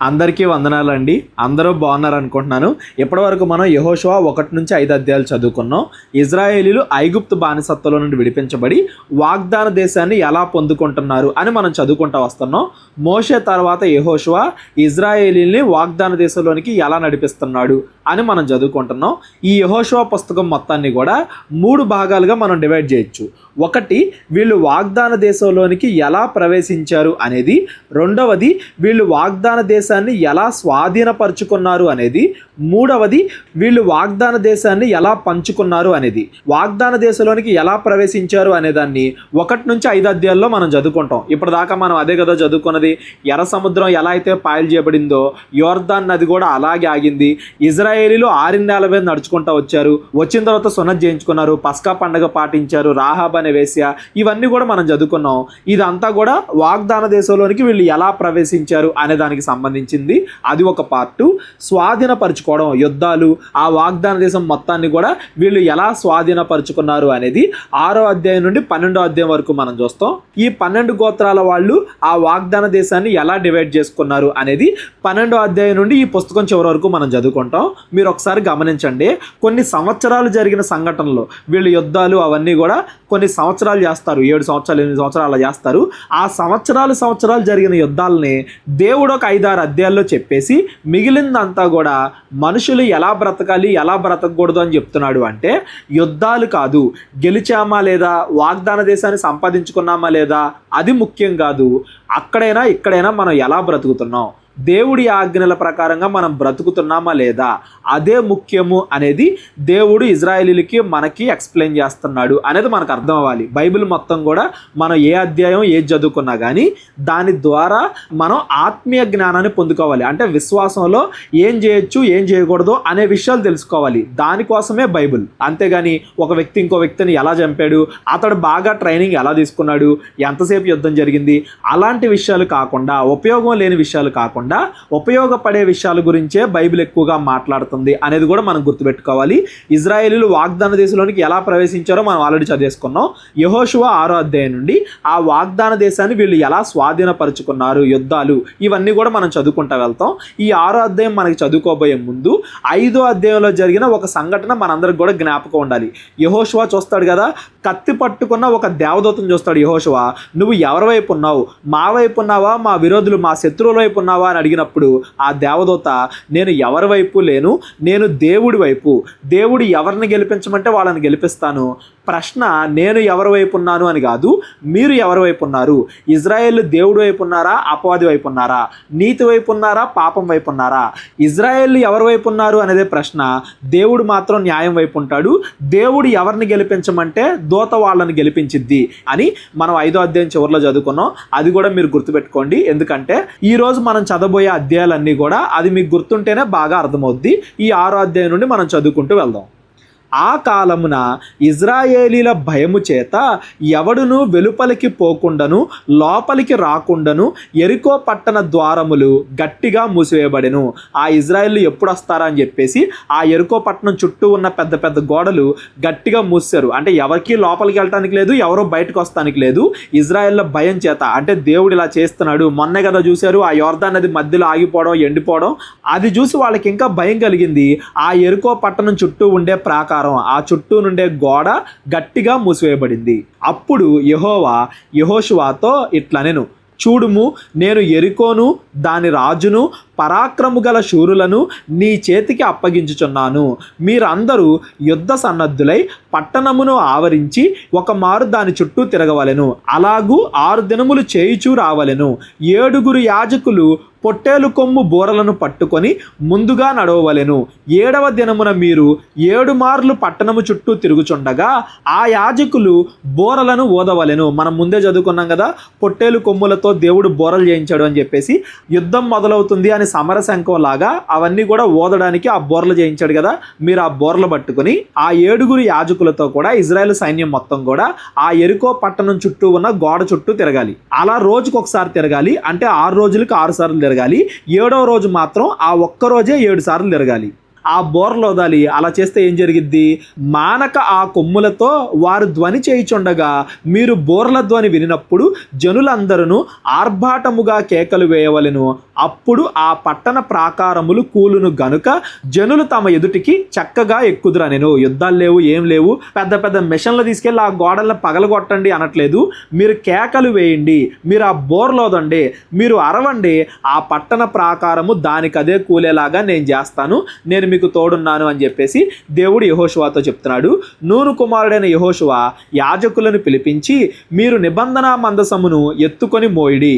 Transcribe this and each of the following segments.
అందరికీ వందనాలండి. అందరూ బాగున్నారు అనుకుంటున్నాను. ఇప్పటివరకు మనం యెహోషువ 1-5 అధ్యాయాలు చదువుకున్నాం. ఇజ్రాయేలీలు ఐగుప్తు బానిసత్వంలో నుండి విడిపించబడి వాగ్దాన దేశాన్ని ఎలా పొందుకుంటున్నారు అని మనం చదువుకుంటూ వస్తున్నాం. మోషే తర్వాత యెహోషువ ఇజ్రాయేలీల్ని వాగ్దాన దేశంలోనికి ఎలా నడిపిస్తున్నాడు అని మనం చదువుకుంటున్నాం. ఈ యెహోషువ పుస్తకం మొత్తాన్ని కూడా 3 భాగాలుగా మనం డివైడ్ చేయొచ్చు. ఒకటి, వీళ్ళు వాగ్దాన దేశంలోనికి ఎలా ప్రవేశించారు అనేది. రెండవది, వీళ్ళు వాగ్దాన దేశాన్ని ఎలా స్వాధీనపరుచుకున్నారు అనేది. మూడవది, వీళ్ళు వాగ్దాన దేశాన్ని ఎలా పంచుకున్నారు అనేది. వాగ్దాన దేశంలోనికి ఎలా ప్రవేశించారు అనేదాన్ని 1-5 అధ్యాయాల్లో మనం చదువుకుంటాం. ఇప్పటిదాకా మనం అదే కదా చదువుకున్నది. ఎర్ర సముద్రం ఎలా అయితే పాయలు చేయబడిందో యోర్దాన్ నది కూడా అలాగే ఆగింది. ఇజ్రాయేలీలు 6 నెలల మీద నడుచుకుంటూ వచ్చారు. వచ్చిన తర్వాత సున్నతి చేయించుకున్నారు, పస్కా పండుగ పాటించారు, రాహాబ్ అనే వేశ్య, ఇవన్నీ కూడా మనం చదువుకున్నాం. ఇదంతా కూడా వాగ్దాన దేశంలోనికి వీళ్ళు ఎలా ప్రవేశించారు అనే దానికి సంబంధించింది. అది ఒక పార్టు. స్వాధీనపరచుకోవడం, యుద్ధాలు, ఆ వాగ్దాన దేశం మొత్తాన్ని కూడా వీళ్ళు ఎలా స్వాధీనపరుచుకున్నారు అనేది 6వ అధ్యాయం నుండి 12వ అధ్యాయం వరకు మనం చూస్తాం. ఈ 12 గోత్రాల వాళ్ళు ఆ వాగ్దాన దేశాన్ని ఎలా డివైడ్ చేసుకున్నారు అనేది 12వ అధ్యాయం నుండి ఈ పుస్తకం చివరి వరకు మనం చదువుకుంటాం. మీరు ఒకసారి గమనించండి. కొన్ని సంవత్సరాలు జరిగిన సంఘటనలు, వీళ్ళు యుద్ధాలు అవన్నీ కూడా కొన్ని సంవత్సరాలు చేస్తారు. 7 సంవత్సరాలు 8 సంవత్సరాలు అలా చేస్తారు. ఆ సంవత్సరాలు జరిగిన యుద్ధాలని దేవుడు ఒక 5-6 అధ్యాయాల్లో చెప్పేసి మిగిలిందంతా కూడా మనుషులు ఎలా బ్రతకాలి ఎలా బ్రతకూడదు అని చెప్తున్నాడు. అంటే యుద్ధాలు కాదు, గెలిచామా లేదా, వాగ్దాన దేశాన్ని సంపాదించుకున్నామా లేదా అది ముఖ్యం కాదు. అక్కడైనా ఇక్కడైనా మనం ఎలా బ్రతుకుతున్నాం, దేవుడి ఆజ్ఞల ప్రకారంగా మనం బ్రతుకుతున్నామా లేదా అదే ముఖ్యము అనేది దేవుడు ఇజ్రాయేలీలకి మనకి ఎక్స్ప్లెయిన్ చేస్తున్నాడు అనేది మనకు అర్థం అవ్వాలి. బైబిల్ మొత్తం కూడా మనం ఏ అధ్యాయం ఏది చదువుకున్నా కానీ దాని ద్వారా మనం ఆత్మీయ జ్ఞానాన్ని పొందుకోవాలి. అంటే విశ్వాసంలో ఏం చేయొచ్చు ఏం చేయకూడదు అనే విషయాలు తెలుసుకోవాలి. దానికోసమే బైబిల్. అంతేగాని ఒక వ్యక్తి ఇంకో వ్యక్తిని ఎలా చంపాడు, అతడు బాగా ట్రైనింగ్ ఎలా తీసుకున్నాడు, ఎంతసేపు యుద్ధం జరిగింది, అలాంటి విషయాలు కాకుండా, ఉపయోగం లేని విషయాలు కాకుండా ఉపయోగపడే విషయాల గురించే బైబిల్ ఎక్కువగా మాట్లాడుతుంది అనేది కూడా మనం గుర్తుపెట్టుకోవాలి. ఇజ్రాయేలీలు వాగ్దాన దేశంలోనికి ఎలా ప్రవేశించారో మనం ఆల్రెడీ చదివేసుకున్నాం. యెహోషువ 6వ అధ్యాయం నుండి ఆ వాగ్దాన దేశాన్ని వీళ్ళు ఎలా స్వాధీనపరుచుకున్నారు, యుద్ధాలు, ఇవన్నీ కూడా మనం చదువుకుంటూ వెళ్తాం. ఈ 6వ అధ్యాయం మనకి చదువుకోబోయే ముందు 5వ అధ్యాయంలో జరిగిన ఒక సంఘటన మనందరికి కూడా జ్ఞాపకం ఉండాలి. యెహోషువ చూస్తాడు కదా, కత్తి పట్టుకున్న ఒక దేవదూతను చూస్తాడు. యెహోషువ, నువ్వు ఎవరి వైపు ఉన్నావు, మా వైపు ఉన్నావా, మా విరోధులు మా శత్రువుల వైపు ఉన్నావా అని అడిగినప్పుడు ఆ దేవదూత, నేను ఎవరి వైపు లేను, నేను దేవుడి వైపు, దేవుడు ఎవరిని గెలిపించమంటే వాళ్ళని గెలిపిస్తాను. ప్రశ్న నేను ఎవరి వైపు ఉన్నాను అని కాదు, మీరు ఎవరి వైపు ఉన్నారు. ఇజ్రాయేల్ దేవుడి వైపు ఉన్నారా, అపవాది వైపు ఉన్నారా, నీతి వైపు ఉన్నారా, పాపం వైపు ఉన్నారా? ఇజ్రాయేల్ ఎవరి వైపు ఉన్నారు అనేదే ప్రశ్న. దేవుడు మాత్రం న్యాయం వైపు ఉంటాడు. దేవుడు ఎవరిని గెలిపించమంటే దూత వాళ్ళని గెలిపించిద్ది అని మనం 5వ అధ్యాయం చివరిలో చదువుకున్నాం. అది కూడా మీరు గుర్తుపెట్టుకోండి. ఎందుకంటే ఈరోజు మనం చదవబోయే అధ్యాయాలన్నీ కూడా అది మీకు గుర్తుంటేనే బాగా అర్థమవుద్ది. ఈ 6వ అధ్యాయం నుండి మనం చదువుకుంటూ వెళ్దాం. ఆ కాలమున ఇజ్రాయేలీల భయము చేత ఎవడును వెలుపలికి పోకుండాను లోపలికి రాకుండాను యెరికో పట్టణ ద్వారములు గట్టిగా మూసివేయబడెను. ఆ ఇజ్రాయేలు ఎప్పుడు వస్తారా అని చెప్పేసి ఆ యెరికో పట్టణం చుట్టూ ఉన్న పెద్ద పెద్ద గోడలు గట్టిగా మూసారు. అంటే ఎవరికి లోపలికి వెళ్ళటానికి లేదు, ఎవరో బయటకు వస్తానికి లేదు. ఇజ్రాయేళ్ల భయం చేత, అంటే దేవుడు ఇలా చేస్తున్నాడు. మొన్నే కదా చూశారు ఆ యోర్దాన్ నది మధ్యలో ఆగిపోవడం, ఎండిపోవడం. అది చూసి వాళ్ళకి ఇంకా భయం కలిగింది. ఆ యెరికో పట్టణం చుట్టూ ఉండే ప్రాకారం, ఆ చుట్టూ నుండే గోడ గట్టిగా మూసివేయబడింది. అప్పుడు యెహోవా యెహోషువతో ఇట్లనెను, చూడుము, నేను యెరికోను దాని రాజును పరాక్రము గల శూరులను నీ చేతికి అప్పగించుచున్నాను. మీరందరూ యుద్ధ సన్నద్ధులై పట్టణమును ఆవరించి ఒక మారు దాని చుట్టూ తిరగవలెను. అలాగూ 6 దినములు చేయుచూ రావలెను. 7 యాజకులు పొట్టేలు కొమ్ము బోరలను పట్టుకొని ముందుగా నడవవలెను. 7వ దినమున మీరు 7 మార్లు పట్టణము చుట్టూ తిరుగుచుండగా ఆ యాజకులు బోరలను ఊదవలెను. మనం ముందే చదువుకున్నాం కదా, పొట్టేలు కొమ్ములతో దేవుడు బోరలు చేయించాడు అని చెప్పేసి. యుద్ధం మొదలవుతుంది అని సమరశంఖం లాగా అవన్నీ కూడా ఊదడానికి ఆ బోర్లు చేయించాడు కదా. మీరు ఆ బోర్లు పట్టుకుని ఆ 7 యాజకులతో కూడా ఇజ్రాయెల్ సైన్యం మొత్తం కూడా ఆ యెరికో పట్టణం చుట్టూ ఉన్న గోడ చుట్టూ తిరగాలి. అలా రోజుకు ఒకసారి తిరగాలి. అంటే 6 రోజులకు 6 సార్లు తిరగాలి. 7వ రోజు మాత్రం ఆ ఒక్క రోజే 7 సార్లు తిరగాలి. ఆ బోర్లు వదాలి. అలా చేస్తే ఏం జరిగిద్ది? మానక ఆ కొమ్ములతో వారు ధ్వని చేయుచుండగా మీరు బోర్ల ధ్వని వినినప్పుడు జనులందరూ ఆర్భాటముగా కేకలు వేయవలెను. అప్పుడు ఆ పట్టణ ప్రాకారములు కూలును గనుక జనులు తమ ఎదుటికి చక్కగా ఎక్కుదురనెను. యుద్ధాలు లేవు, ఏం లేవు, పెద్ద పెద్ద మిషన్లు తీసుకెళ్ళి ఆ గోడలను పగలగొట్టండి అనట్లేదు. మీరు కేకలు వేయండి, మీరు ఆ బోర్లోదండి, మీరు అరవండి, ఆ పట్టణ ప్రాకారము దానికదే కూలేలాగా నేను చేస్తాను, నేను మీకు తోడున్నాను అని చెప్పేసి దేవుడు యెహోషువతో చెప్తున్నాడు. నూను కుమారుడైన యెహోషువ యాజకులను పిలిపించి, మీరు నిబంధన మందసమును ఎత్తుకొని మోయిడి.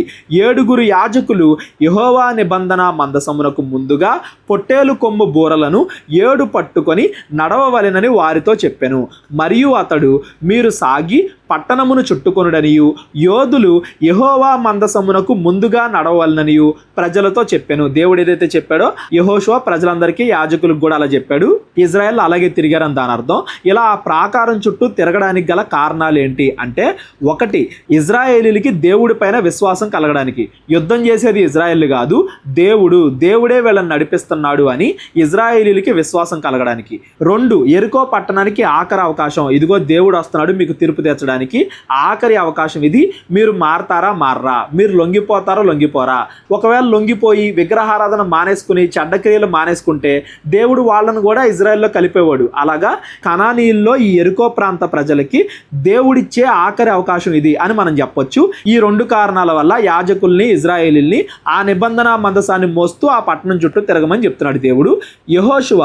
7 యాజకులు యెహోవా నిబంధన మందసమునకు ముందుగా పొట్టేలు కొమ్ము బూరలను 7 పట్టుకొని నడవవలెనని వారితో చెప్పెను. మరియు అతడు, మీరు సాగి పట్టణమును చుట్టుకొనుడనియు యోధులు యెహోవా మందసమునకు ముందుగా నడవలననియు ప్రజలతో చెప్పాను. దేవుడు ఏదైతే చెప్పాడో యెహోషువ ప్రజలందరికీ, యాజకులకు కూడా అలా చెప్పాడు. ఇజ్రాయెల్ అలాగే తిరిగారని దాని అర్థం. ఇలా ఆ ప్రాకారం చుట్టూ తిరగడానికి గల కారణాలు ఏంటి అంటే, 1, ఇజ్రాయేలీలకి దేవుడి పైన విశ్వాసం కలగడానికి. యుద్ధం చేసేది ఇజ్రాయేల్ కాదు, దేవుడే వీళ్ళని నడిపిస్తున్నాడు అని ఇజ్రాయేలీలకి విశ్వాసం కలగడానికి. 2, యెరికో పట్టణానికి ఆఖరి అవకాశం. ఇదిగో దేవుడు వస్తున్నాడు మీకు తీర్పు తీర్చడానికి, ఆఖరి అవకాశం ఇది. మీరు మారతారా మారరా, మీరు లొంగిపోరా. ఒకవేళ లొంగిపోయి విగ్రహారాధన మానేసుకుని చెడ్డ క్రియలు మానేసుకుంటే దేవుడు వాళ్ళను కూడా ఇజ్రాయెల్లో కలిపేవాడు. అలాగా కనానీయుల్లో ఈ యెరికో ప్రాంత ప్రజలకి దేవుడిచ్చే ఆఖరి అవకాశం ఇది అని మనం చెప్పొచ్చు. ఈ 2 కారణాల వల్ల యాజకుల్ని, ఇజ్రాయేలీల్ని ఆ నిబంధన మందసాన్ని మోస్తూ ఆ పట్టణం చుట్టూ తిరగమని చెప్తున్నాడు దేవుడు. యెహోషువ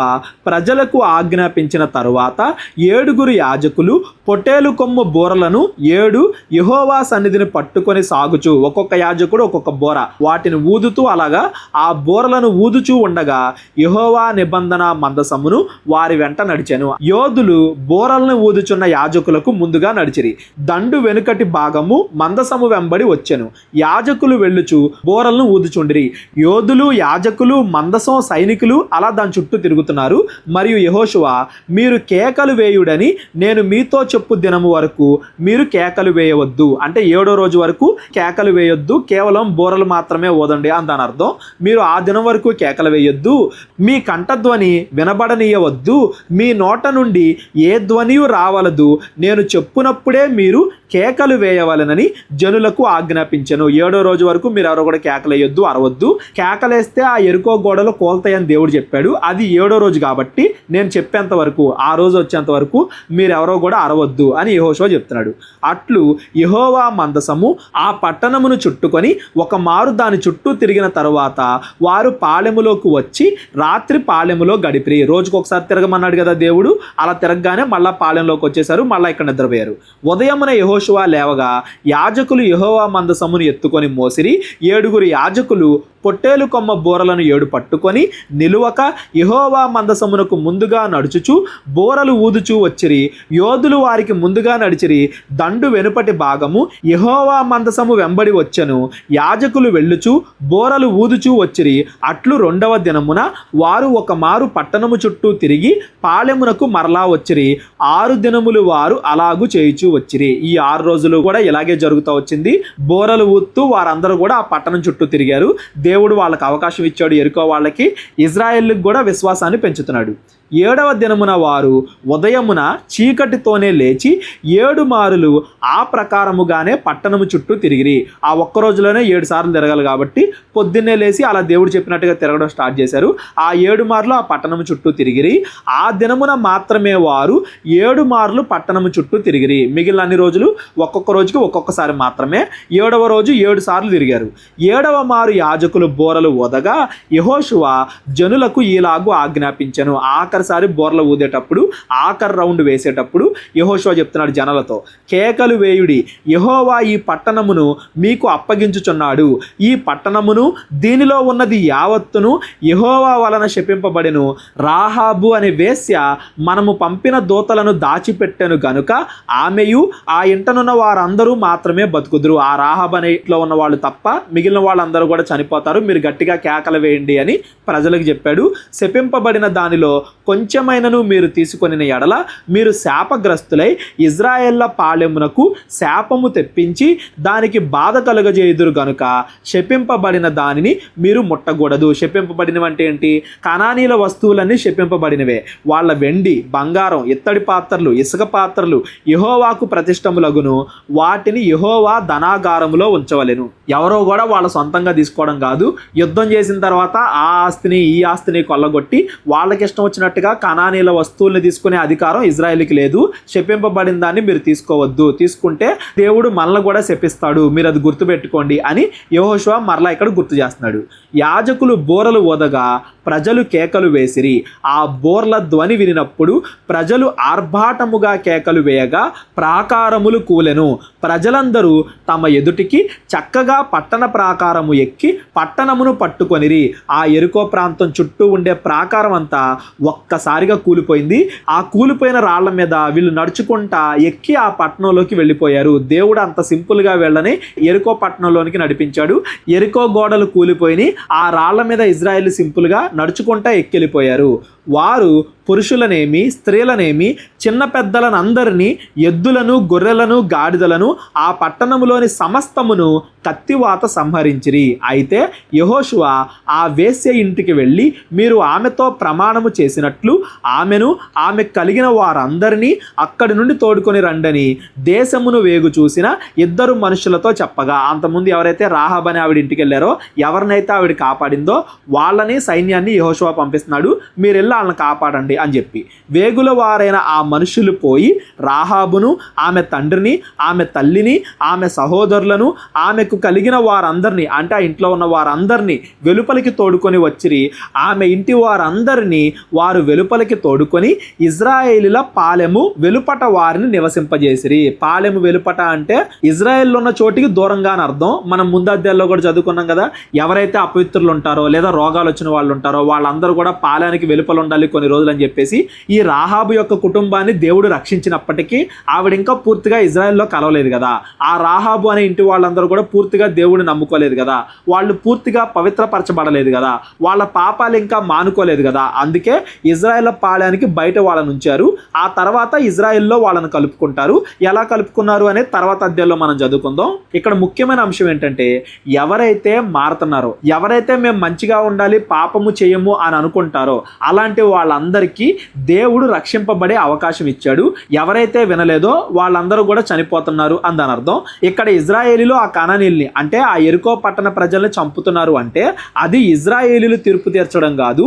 ప్రజలకు ఆజ్ఞాపించిన తరువాత 7 యాజకులు పొట్టేలు కొమ్ము బూరలను 7 యెహోవా సన్నిధిని పట్టుకొని సాగుచు, ఒక్కొక్క యాజకుడు ఒక్కొక్క బోర, వాటిని ఊదుతూ, అలాగా ఆ బోరలను ఊదుచూ ఉండగా యెహోవా నిబంధన మందసమును వారి వెంట నడిచెను. యోధులు బోరలను ఊదుచున్న యాజకులకు ముందుగా నడిచిరి. దండు వెనుకటి భాగము మందసము వెంబడి వచ్చెను. యాజకులు వెళ్ళుచు బోరలను ఊదుచుండిరి. యోధులు, యాజకులు, మందసం సైనికులు అలా దాని చుట్టూ తిరుగుతున్నారు. మరియు యెహోషువ, మీరు కేకలు వేయుడని నేను మీతో చెప్పు దినము వరకు మీరు కేకలు వేయవద్దు. అంటే 7వ రోజు వరకు కేకలు వేయొద్దు, కేవలం బోరలు మాత్రమే ఊదండి అని దాని అర్థం. మీరు ఆ దినం వరకు కేకలు వేయొద్దు, మీ కంఠధ్వని వినబడనీయవద్దు, మీ నోట నుండి ఏ ధ్వనియు రావలదు, నేను చెప్పునప్పుడే మీరు కేకలు వేయవలెనని జనులకు ఆజ్ఞాపించెను. 7వ రోజు వరకు మీరు ఎవరో కూడా కేకలేయొద్దు, అరవద్దు. కేకలేస్తే ఆ యెరికో గోడలు కోల్తాయని దేవుడు చెప్పాడు. అది 7వ రోజు కాబట్టి నేను చెప్పేంత వరకు, ఆ రోజు వచ్చేంత వరకు మీరెవరో కూడా అరవద్దు అని యెహోషువ చెప్తున్నాడు. అట్లు యెహోవా మందసము ఆ పట్టణమును చుట్టుకొని ఒక మారు దాని చుట్టూ తిరిగిన తరువాత వారు పాళెములోకి వచ్చి రాత్రి పాళెములో గడిపిరి. రోజుకు ఒకసారి తిరగమన్నాడు కదా దేవుడు, అలా తిరగగానే మళ్ళా పాళెంలోకి వచ్చేసారు, మళ్ళీ ఇక్కడ నిద్రపోయారు. ఉదయమున యెహోషువ లేవగా యాజకులు యెహోవా మందసమును ఎత్తుకొని మోసిరి. 7 యాజకులు పొట్టేలు కొమ్మ బోరలను 7 పట్టుకొని నిలువక యెహోవా మందసమునకు ముందుగా నడుచుచు బోరలు ఊదుచూ వచ్చిరి. యోధులు వారికి ముందుగా నడిచిరి. దండు వెనుపటి భాగము యెహోవా మందసము వెంబడి వచ్చెను. యాజకులు వెళ్ళుచు బోరలు ఊదుచూ వచ్చిరి. అట్లు 2వ దినమున వారు ఒక మారు పట్టణము చుట్టూ తిరిగి పాళెమునకు మరలా వచ్చిరి. 6 దినములు వారు అలాగు చేయుచూ వచ్చిరి. ఈ 6 రోజులు కూడా ఇలాగే జరుగుతూ వచ్చింది. బోరలు ఊదుతూ వారందరూ కూడా ఆ పట్టణం చుట్టూ తిరిగారు. దేవుడు వాళ్ళకి అవకాశం ఇచ్చాడు. యెరికో వాళ్ళకి, ఇజ్రాయేలుకి కూడా విశ్వాసాన్ని పెంచుతున్నాడు. 7వ దినమున వారు ఉదయమున చీకటితోనే లేచి 7 మారులు ఆ ప్రకారముగానే పట్టణము చుట్టూ తిరిగిరి. ఆ ఒక్క రోజులోనే 7 సార్లు తిరగాలి కాబట్టి పొద్దున్నే లేచి అలా దేవుడు చెప్పినట్టుగా తిరగడం స్టార్ట్ చేశారు. ఆ 7 మార్లు ఆ పట్టణము చుట్టూ తిరిగిరి. ఆ దినమున మాత్రమే వారు 7 మార్లు పట్టణము చుట్టూ తిరిగిరి. మిగిలిన అన్ని రోజులు ఒక్కొక్క రోజుకి ఒక్కొక్కసారి మాత్రమే. 7వ రోజు 7 సార్లు తిరిగారు. 7వ మారు యాజకులు బోరలు ఊదగా యెహోషువ జనులకు ఈలాగు ఆజ్ఞాపించెను. ఆఖరిసారి బోర్ల ఊదేటప్పుడు, ఆఖరి రౌండ్ వేసేటప్పుడు యెహోషువ చెప్తున్నాడు జనాలతో, కేకలు వేయుడి, యెహోవా ఈ పట్టణమును మీకు అప్పగించుచున్నాడు. ఈ పట్టణమును దీనిలో ఉన్నది యావత్తును యెహోవా వలన శపింపబడెను. రాహాబు అనే వేశ్య మనము పంపిన దూతలను దాచిపెట్టెను గనుక ఆమెయు ఆ ఇంటనున్న వారందరూ మాత్రమే బతుకుదురు. ఆ రాహాబు అనే ఇంట్లో ఉన్న వాళ్ళు తప్ప మిగిలిన వాళ్ళందరూ కూడా చనిపోతారు, మీరు గట్టిగా కేకలు వేయండి అని ప్రజలకు చెప్పాడు. శపింపబడిన దానిలో కొంచెమైనను మీరు తీసుకొనిన ఎడల మీరు శాపగ్రస్తులై ఇజ్రాయేళ్ల పాళెమునకు శాపము తెప్పించి దానికి బాధ కలుగజేయుదురు గనుక శపింపబడిన దానిని మీరు ముట్టకూడదు. శపింపబడినవి అంటే ఏంటి? కనానీల వస్తువులన్నీ శపింపబడినవే. వాళ్ళ వెండి, బంగారం, ఇత్తడి పాత్రలు, ఇసుక పాత్రలు యెహోవాకు ప్రతిష్టములగును. వాటిని యెహోవా ధనాగారములో ఉంచవలెను. ఎవరో కూడా వాళ్ళ సొంతంగా తీసుకోవడం కాదు. యుద్ధం చేసిన తర్వాత ఆ ఆస్తిని ఈ ఆస్తిని కొల్లగొట్టి వాళ్ళకి ఇష్టం వచ్చినట్టుగా కనానీల వస్తువుల్ని తీసుకునే అధికారం ఇజ్రాయేల్కి లేదు. శపింపబడిన దాన్ని మీరు తీసుకోవద్దు. తీసుకుంటే దేవుడు మనల్ని కూడా శపిస్తాడు, మీరు అది గుర్తుపెట్టుకోండి అని యెహోషువ మరలా ఇక్కడ గుర్తు చేస్తున్నాడు. యాజకులు బోరలు ఊదగా ప్రజలు కేకలు వేసిరి. ఆ బోర్ల ధ్వని వినినప్పుడు ప్రజలు ఆర్భాటముగా కేకలు వేయగా ప్రాకారములు కూలెను. ప్రజలందరూ తమ ఎదుటికి చక్కగా పట్టణ ప్రాకారము ఎక్కి పట్టణమును పట్టుకొనిరి. ఆ యెరికో ప్రాంతం చుట్టూ ఉండే ప్రాకారం అంతా ఒక్కసారిగా కూలిపోయింది. ఆ కూలిపోయిన రాళ్ల మీద వీళ్ళు నడుచుకుంటా ఎక్కి ఆ పట్టణంలోకి వెళ్ళిపోయారు. దేవుడు అంత సింపుల్గా వెళ్ళని యెరికో పట్టణంలోనికి నడిపించాడు. యెరికో గోడలు కూలిపోయి ఆ రాళ్ల మీద ఇజ్రాయేల్ సింపుల్గా నడుచుకుంటా ఎక్కెళ్ళిపోయారు. వారు పురుషులనేమి స్త్రీలనేమి చిన్న పెద్దలను అందరినీ, ఎద్దులను, గొర్రెలను, గాడిదలను, ఆ పట్టణములోని సమస్తమును కత్తివాత సంహరించిరి. అయితే యెహోషువ ఆ వేశ్య ఇంటికి వెళ్ళి మీరు ఆమెతో ప్రమాణము చేసినట్లు ఆమెను ఆమె కలిగిన వారందరినీ అక్కడి నుండి తోడుకొని రండని దేశమును వేగు చూసిన 2 మనుషులతో చెప్పగా, అంతకుముందు ఎవరైతే రాహాబ్ అనే ఆవిడ ఇంటికి వెళ్ళారో, ఎవరినైతే ఆవిడ కాపాడిందో వాళ్ళని సైన్యాన్ని యెహోషువ పంపిస్తున్నాడు. మీరు వెళ్ళి వాళ్ళని కాపాడండి అని చెప్పి వేగుల వారైన ఆ మనుషులు పోయి రాహాబును, ఆమె తండ్రిని, ఆమె తల్లిని, ఆమె సహోదరులను, ఆమెకు కలిగిన వారందరినీ అంటే ఆ ఇంట్లో ఉన్న వారందరినీ వెలుపలికి తోడుకొని వచ్చిరి. ఆమె ఇంటి వారందరినీ వారు వెలుపలికి తోడుకొని ఇజ్రాయేలీల పాలెము వెలుపట వారిని నివసింపజేసిరి. పాలెము వెలుపట అంటే ఇజ్రాయేల్లో ఉన్న చోటికి దూరంగా అని అర్థం. మనం ముందు అధ్యాయంలో కూడా చదువుకున్నాం కదా, ఎవరైతే అపవిత్రులు ఉంటారో లేదా రోగాలు వచ్చిన వాళ్ళు ఉంటారో వాళ్ళందరూ కూడా పాలెనికి వెలుపల ఉండాలి కొన్ని రోజులు అని చెప్పేసి ఈ రాహాబు యొక్క కుటుంబాన్ని దేవుడు రక్షించినప్పటికీ ఆవిడ ఇంకా పూర్తిగా ఇజ్రాయెల్లో కలవలేదు కదా. ఆ రాహాబు అనే ఇంటి వాళ్ళందరూ కూడా పూర్తిగా దేవుడిని నమ్ముకోలేదు కదా, వాళ్ళు పూర్తిగా పవిత్రపరచబడలేదు కదా, వాళ్ళ పాపాలు ఇంకా మానుకోలేదు కదా. అందుకే ఇజ్రాయెల్ పాళయానికి బయట వాళ్ళని ఉంచారు. ఆ తర్వాత ఇజ్రాయెల్లో వాళ్ళని కలుపుకుంటారు. ఎలా కలుపుకున్నారు అనేది తర్వాత అధ్యాయంలో మనం చదువుకుందాం. ఇక్కడ ముఖ్యమైన అంశం ఏంటంటే, ఎవరైతే మారుతున్నారో, ఎవరైతే మేము మంచిగా ఉండాలి పాపము చేయము అని అనుకుంటారో అలాంటి వాళ్ళందరికీ దేవుడు రక్షింపబడే అవకాశం ఇచ్చాడు. ఎవరైతే వినలేదో వాళ్ళందరూ కూడా చనిపోతున్నారు అని దాని అర్థం. ఇక్కడ ఇజ్రాయేలీలు ఆ కనానీయుల్ని అంటే ఆ యెరికో పట్టణ ప్రజల్ని చంపుతున్నారు అంటే అది ఇజ్రాయేలీలు తీర్పు తీర్చడం కాదు,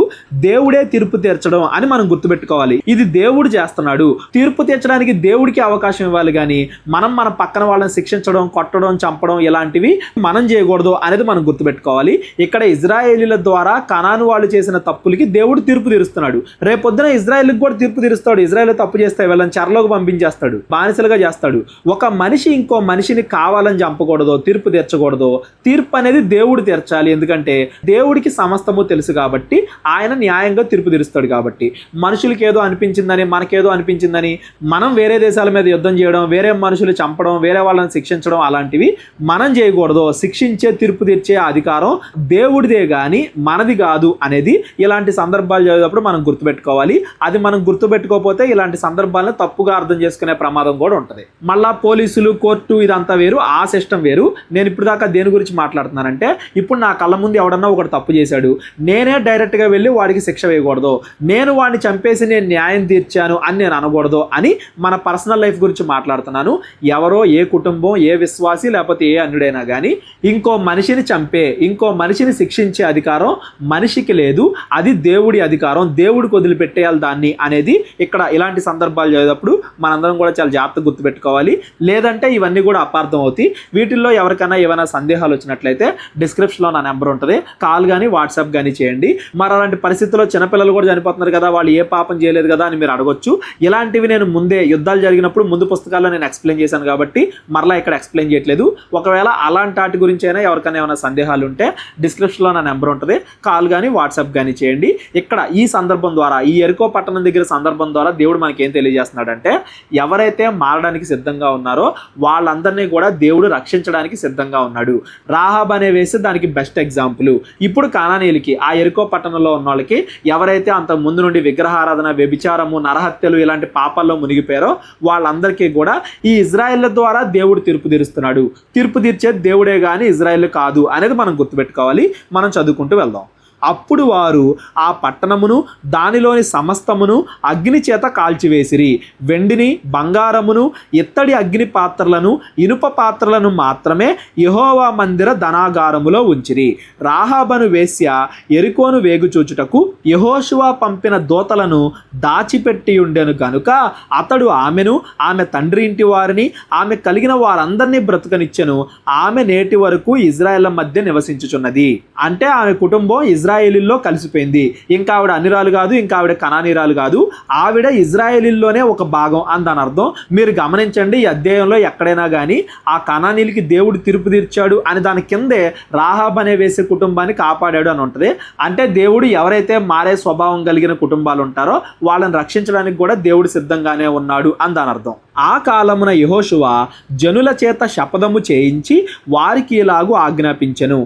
దేవుడే తీర్పు తీర్చడం అని మనం గుర్తుపెట్టుకోవాలి. ఇది దేవుడు చేస్తున్నాడు. తీర్పు తీర్చడానికి దేవుడికి అవకాశం ఇవ్వాలి కానీ మనం మన పక్కన వాళ్ళని శిక్షించడం, కొట్టడం, చంపడం ఇలాంటివి మనం చేయకూడదు అనేది మనం గుర్తుపెట్టుకోవాలి. ఇక్కడ ఇజ్రాయేలీల ద్వారా కనాను వాళ్ళు చేసిన తప్పులకి దేవుడు తీర్పు తీరుస్తున్నాడు. రేపొద్దున ఇజ్రాయేల్కి కూడా తీర్పు తీరుస్తాడు. ఇజ్రాయేల్ తప్పు చేస్తే వీళ్ళని చెరలోకి పంపించేస్తాడు, బానిసలుగా చేస్తాడు. ఒక మనిషి ఇంకో మనిషిని కావాలని చంపకూడదు, తీర్పు తీర్చకూడదు. తీర్పు అనేది దేవుడు తీర్చాలి. ఎందుకంటే దేవుడికి సమస్తము తెలుసు కాబట్టి ఆయన న్యాయంగా తీర్పు తీరుస్తాడు. కాబట్టి మనుషులకి ఏదో అనిపించిందని, మనకేదో అనిపించిందని మనం వేరే దేశాల మీద యుద్ధం చేయడం, వేరే మనుషులు చంపడం, వేరే వాళ్ళని శిక్షించడం అలాంటివి మనం చేయకూడదు. శిక్షించే, తీర్పు తీర్చే అధికారం దేవుడిదే కానీ మనది కాదు అనేది ఇలాంటి సందర్భాలు జరిగినప్పుడు మనం గుర్తుపెట్టుకోవాలి. అది మనం గుర్తుపెట్టుకోకపోతే ఇలాంటి సందర్భాలను తప్పుగా అర్థం చేసుకునే ప్రమాదం కూడా ఉంటుంది. మళ్ళా పోలీసులు, కోర్టు ఇదంతా వేరు, ఆ సిస్టమ్ వేరు. నేను ఇప్పుడు దాకా దేని గురించి మాట్లాడుతున్నానంటే, ఇప్పుడు నా కళ్ళ ముందు ఎవడన్నా ఒకటి తప్పు చేశాడు, నేనే డైరెక్ట్గా వెళ్ళి వాడికి శిక్ష వేయకూడదు, నేను వాడిని చంపేసి నేను న్యాయం తీర్చాను అని నేను అనకూడదు అని మన పర్సనల్ లైఫ్ గురించి మాట్లాడుతున్నాను. ఎవరో ఏ కుటుంబం, ఏ విశ్వాసి లేకపోతే ఏ అన్యుడైనా కానీ ఇంకో మనిషిని చంపే, ఇంకో మనిషిని శిక్షించే అధికారం మనిషికి లేదు. అది దేవుడి అధికారం, దేవుడికి వదిలిపెట్టేయాలి దాన్ని అనేది ఇక్కడ ఇలాంటి సందర్భాలు జరిగినప్పుడు మనందరం కూడా చాలా జాగ్రత్తగా గుర్తుపెట్టుకోవాలి. లేదంటే ఇవన్నీ కూడా అపార్థం అవుతాయి. వీటిల్లో ఎవరికైనా ఏమైనా సందేహాలు వచ్చినట్లయితే డిస్క్రిప్షన్లో నా నెంబర్ ఉంటుంది, కాల్ కానీ వాట్సాప్ కానీ చేయండి. మరి అలాంటి పరిస్థితుల్లో చిన్నపిల్లలు కూడా చనిపోతున్నారు కదా, వాళ్ళు ఏ పాపం చేయలేదు కదా అని మీరు అడగొచ్చు. ఇలాంటివి నేను ముందే యుద్ధాలు జరిగినప్పుడు ముందు పుస్తకాల్లో నేను ఎక్స్ప్లెయిన్ చేశాను కాబట్టి మరలా ఇక్కడ ఎక్స్ప్లెయిన్ చేయట్లేదు. ఒకవేళ అలాంటి వాటి గురించి అయినా ఎవరికైనా ఏమైనా సందేహాలు ఉంటే డిస్క్రిప్షన్లో నా నెంబర్ ఉంటుంది, కాల్ కానీ వాట్సాప్ కానీ చేయండి. ఇక్కడ ఈ సందర్భం ద్వారా, ఈ యెరికో పట్టణం దగ్గర సందర్భం ద్వారా దేవుడు మనకి ఏం తెలియజేస్తున్నాడంటే, ఎవరైతే మారడానికి సిద్ధంగా ఉన్నారో వాళ్ళందరినీ కూడా దేవుడు రక్షించడానికి సిద్ధంగా ఉన్నాడు. రాహాబ్ అనే వేసి దానికి బెస్ట్ ఎగ్జాంపుల్. ఇప్పుడు కానానీయులకి, ఆ యెరికో పట్టణంలో ఉన్న వాళ్ళకి, ఎవరైతే అంత ముందు నుండి విగ్రహారాధన, వ్యభిచారము, నరహత్యలు ఇలాంటి పాపాల్లో మునిగిపోయారో వాళ్ళందరికీ కూడా ఈ ఇజ్రాయెల్ ద్వారా దేవుడు తీర్పు తీరుస్తున్నాడు. తీర్పు తీర్చేది దేవుడే కానీ ఇజ్రాయెల్ కాదు అనేది మనం గుర్తుపెట్టుకోవాలి. మనం చదువుకుంటూ వెళ్దాం. అప్పుడు వారు ఆ పట్టణమును దానిలోని సమస్తమును అగ్ని చేత కాల్చివేసిరి. వెండిని, బంగారమును, ఇత్తడి అగ్ని పాత్రలను, ఇనుప పాత్రలను మాత్రమే యెహోవా మందిర ధనాగారములో ఉంచిరి. రాహాబను వేశ్య యెరికోను వేగుచూచుటకు యెహోషువ పంపిన దూతలను దాచిపెట్టి ఉండెను గనుక అతడు ఆమెను, ఆమె తండ్రి ఇంటి వారిని, ఆమె కలిగిన వారందరినీ బ్రతుకనిచ్చెను. ఆమె నేటి వరకు ఇజ్రాయెల్ మధ్య నివసించుచున్నది. అంటే ఆమె కుటుంబం ఇజ్రాయేలీల్లో కలిసిపోయింది. ఇంకా ఆవిడ అన్నిరాలు కాదు, ఇంకా ఆవిడ కనానీరాలు కాదు, ఆవిడ ఇజ్రాయేలీల్లోనే ఒక భాగం అని దాని అర్థం. మీరు గమనించండి, ఈ అధ్యాయంలో ఎక్కడైనా కానీ ఆ కనానీలకి దేవుడు తీర్పు తీర్చాడు అని దాని కిందే రాహాబ్ అనే వేసే కుటుంబాన్ని కాపాడాడు అని ఉంటుంది. అంటే దేవుడు ఎవరైతే మారే స్వభావం కలిగిన కుటుంబాలు ఉంటారో వాళ్ళని రక్షించడానికి కూడా దేవుడు సిద్ధంగానే ఉన్నాడు అని దాని అర్థం. ఆ కాలమున యెహోషువ జనుల చేత శపథము చేయించి వారికి ఇలాగు ఆజ్ఞాపించెను,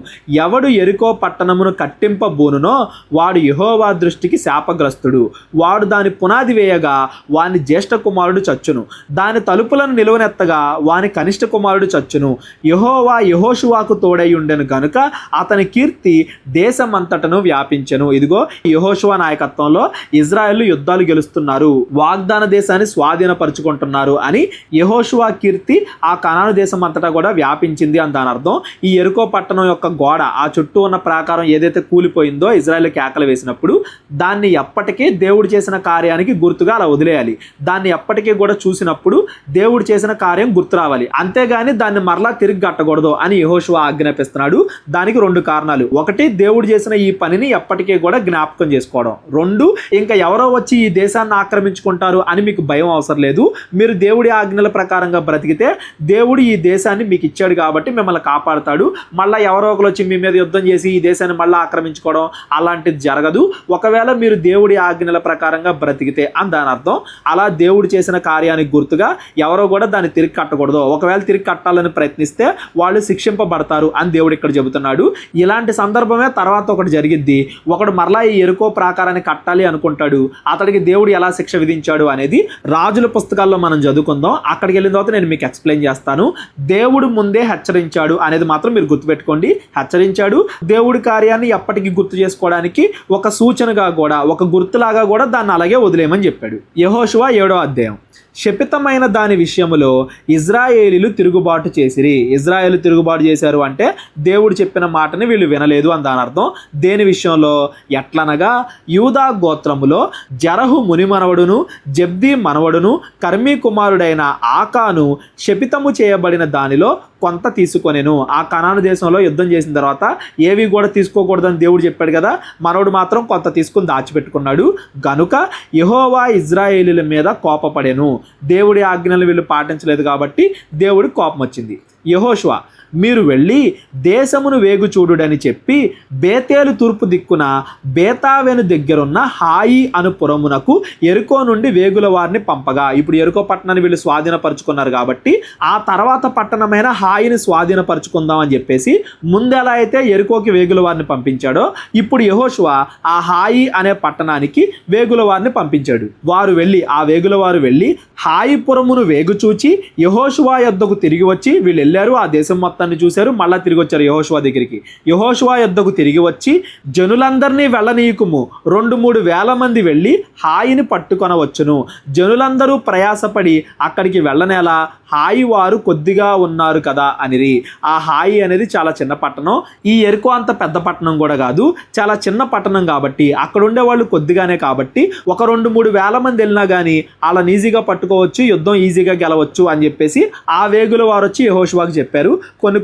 ఎవడు యెరికో పట్టణమును కట్టింపబూనునో వాడు యెహోవా దృష్టికి శాపగ్రస్తుడు. వాడు దాని పునాది వేయగా వాని జ్యేష్ఠ కుమారుడు చచ్చును, దాని తలుపులను నిలువనెత్తగా వాని కనిష్ట కుమారుడు చచ్చును. యెహోవా యెహోషువాకు తోడై ఉండెను గనుక అతని కీర్తి దేశమంతటను వ్యాపించెను. ఇదిగో యెహోషువ నాయకత్వంలో ఇజ్రాయేలు యుద్ధాలు గెలుస్తున్నారు, వాగ్దాన దేశాన్ని స్వాధీనపరుచుకుంటున్నారు అని యెహోషువ కీర్తి ఆ కనాను దేశం అంతటా కూడా వ్యాపించింది అని దాని అర్థం. ఈ యెరికో పట్టణం యొక్క గోడ, ఆ చుట్టూ ఉన్న ప్రాకారం ఏదైతే కూలిపోయిందో ఇజ్రాయెల్ కేకలు వేసినప్పుడు, దాన్ని ఎప్పటికీ దేవుడు చేసిన కార్యానికి గుర్తుగా అలా వదిలేయాలి. దాన్ని ఎప్పటికీ కూడా చూసినప్పుడు దేవుడు చేసిన కార్యం గుర్తు రావాలి, అంతేగాని దాన్ని మరలా తిరిగి కట్టకూడదు అని యెహోషువ ఆజ్ఞాపిస్తున్నాడు. దానికి 2 కారణాలు. ఒకటి, దేవుడు చేసిన ఈ పనిని ఎప్పటికీ కూడా జ్ఞాపకం చేసుకోవడం. 2, ఇంకా ఎవరో వచ్చి ఈ దేశాన్ని ఆక్రమించుకుంటారు అని మీకు భయం అవసరం లేదు. మీరు దేవుడి ఆజ్ఞల ప్రకారంగా బ్రతికితే దేవుడు ఈ దేశాన్ని మీకు ఇచ్చాడు కాబట్టి మిమ్మల్ని కాపాడుతాడు. మళ్ళీ ఎవరో ఒకరు వచ్చి మీ మీద యుద్ధం చేసి ఈ దేశాన్ని మళ్ళీ ఆక్రమించుకోవడం అలాంటిది జరగదు, ఒకవేళ మీరు దేవుడి ఆజ్ఞల ప్రకారంగా బ్రతికితే అని దాని అర్థం. అలా దేవుడు చేసిన కార్యానికి గుర్తుగా ఎవరో కూడా దాన్ని తిరిగి కట్టకూడదు. ఒకవేళ తిరిగి కట్టాలని ప్రయత్నిస్తే వాళ్ళు శిక్షింపబడతారు అని దేవుడు ఇక్కడ చెబుతున్నాడు. ఇలాంటి సందర్భమే తర్వాత ఒకటి జరిగిద్ది. ఒకడు మరలా ఈ యెరికో ప్రాకారాన్ని కట్టాలి అనుకుంటాడు, అతడికి దేవుడు ఎలా శిక్ష విధించాడు అనేది రాజుల పుస్తకాల్లో మనం చదువుకుందాం. అక్కడికి వెళ్ళిన తర్వాత నేను మీకు ఎక్స్ప్లెయిన్ చేస్తాను. దేవుడు ముందే హెచ్చరించాడు అనేది మాత్రం మీరు గుర్తుపెట్టుకోండి. హెచ్చరించాడు, దేవుడి కార్యాన్ని ఎప్పటికీ గుర్తు చేసుకోవడానికి ఒక సూచనగా కూడా, ఒక గుర్తులాగా కూడా దాన్ని అలాగే వదిలేయమని చెప్పాడు. యెహోషువ 7వ అధ్యాయం. శపితమైన దాని విషయములో ఇజ్రాయేలీలు తిరుగుబాటు చేసిరి. ఇజ్రాయేలు తిరుగుబాటు చేశారు అంటే దేవుడు చెప్పిన మాటని వీళ్ళు వినలేదు అని దాని అర్థం. దేని విషయంలో? ఎట్లనగా యూదా గోత్రములో జరహు ముని మనవడును, జబ్దీ మనవడును, కర్మీ కుమారుడైన ఆకాను శపితము చేయబడిన దానిలో కొంత తీసుకొనెను. ఆ కనాను దేశంలో యుద్ధం చేసిన తర్వాత ఏవి కూడా తీసుకోకూడదని దేవుడు చెప్పాడు కదా, మనోడు మాత్రం కొంత తీసుకుని దాచిపెట్టుకున్నాడు. గనుక యెహోవా ఇజ్రాయేలీల మీద కోపపడెను. దేవుడి ఆజ్ఞలు వీళ్ళు పాటించలేదు కాబట్టి దేవుడి కోపం వచ్చింది. యెహోషువ, మీరు వెళ్ళి దేశమును వేగు చూడుడని చెప్పి బేతేలు తూర్పు దిక్కున బేతావెను దగ్గరున్న హాయి అను పురమునకు యెరికో నుండి వేగుల వారిని పంపగా, ఇప్పుడు యెరికో పట్టణాన్ని వీళ్ళు స్వాధీనపరుచుకున్నారు కాబట్టి ఆ తర్వాత పట్టణమైన హాయిని స్వాధీనపరుచుకుందాం అని చెప్పేసి ముందు ఎలా అయితే యెరికోకి వేగుల వారిని పంపించాడో ఇప్పుడు యెహోషువ ఆ హాయి అనే పట్టణానికి వేగుల వారిని పంపించాడు. వారు వెళ్ళి, ఆ వేగుల వారు వెళ్ళి హాయి పురమును వేగు చూచి యెహోషువ యొద్దకు తిరిగి వచ్చి, వీళ్ళు వెళ్ళారు, ఆ దేశం మొత్తాన్ని చూశారు, మళ్ళీ తిరిగి వచ్చారు యెహోషువ దగ్గరికి. యెహోషువ యొద్దకు తిరిగి వచ్చి జనులందరినీ వెళ్ళనీయకుము, 2-3 వేల మంది వెళ్ళి హాయిని పట్టుకొనవచ్చును. జనులందరూ ప్రయాసపడి అక్కడికి వెళ్ళనేలా, హాయి వారు కొద్దిగా ఉన్నారు కదా అనిరి. ఆ హాయి అనేది చాలా చిన్న పట్టణం. ఈ యెరికో అంత పెద్ద పట్టణం కూడా కాదు, చాలా చిన్న పట్టణం కాబట్టి అక్కడ ఉండే వాళ్ళు కొద్దిగానే కాబట్టి ఒక 2-3 వేల మంది వెళ్ళినా కానీ అలా ఈజీగా పట్టుకోవచ్చు, యుద్ధం ఈజీగా గెలవచ్చు అని చెప్పేసి ఆ వేగుల వారు వచ్చి యెహోషువకు చెప్పారు.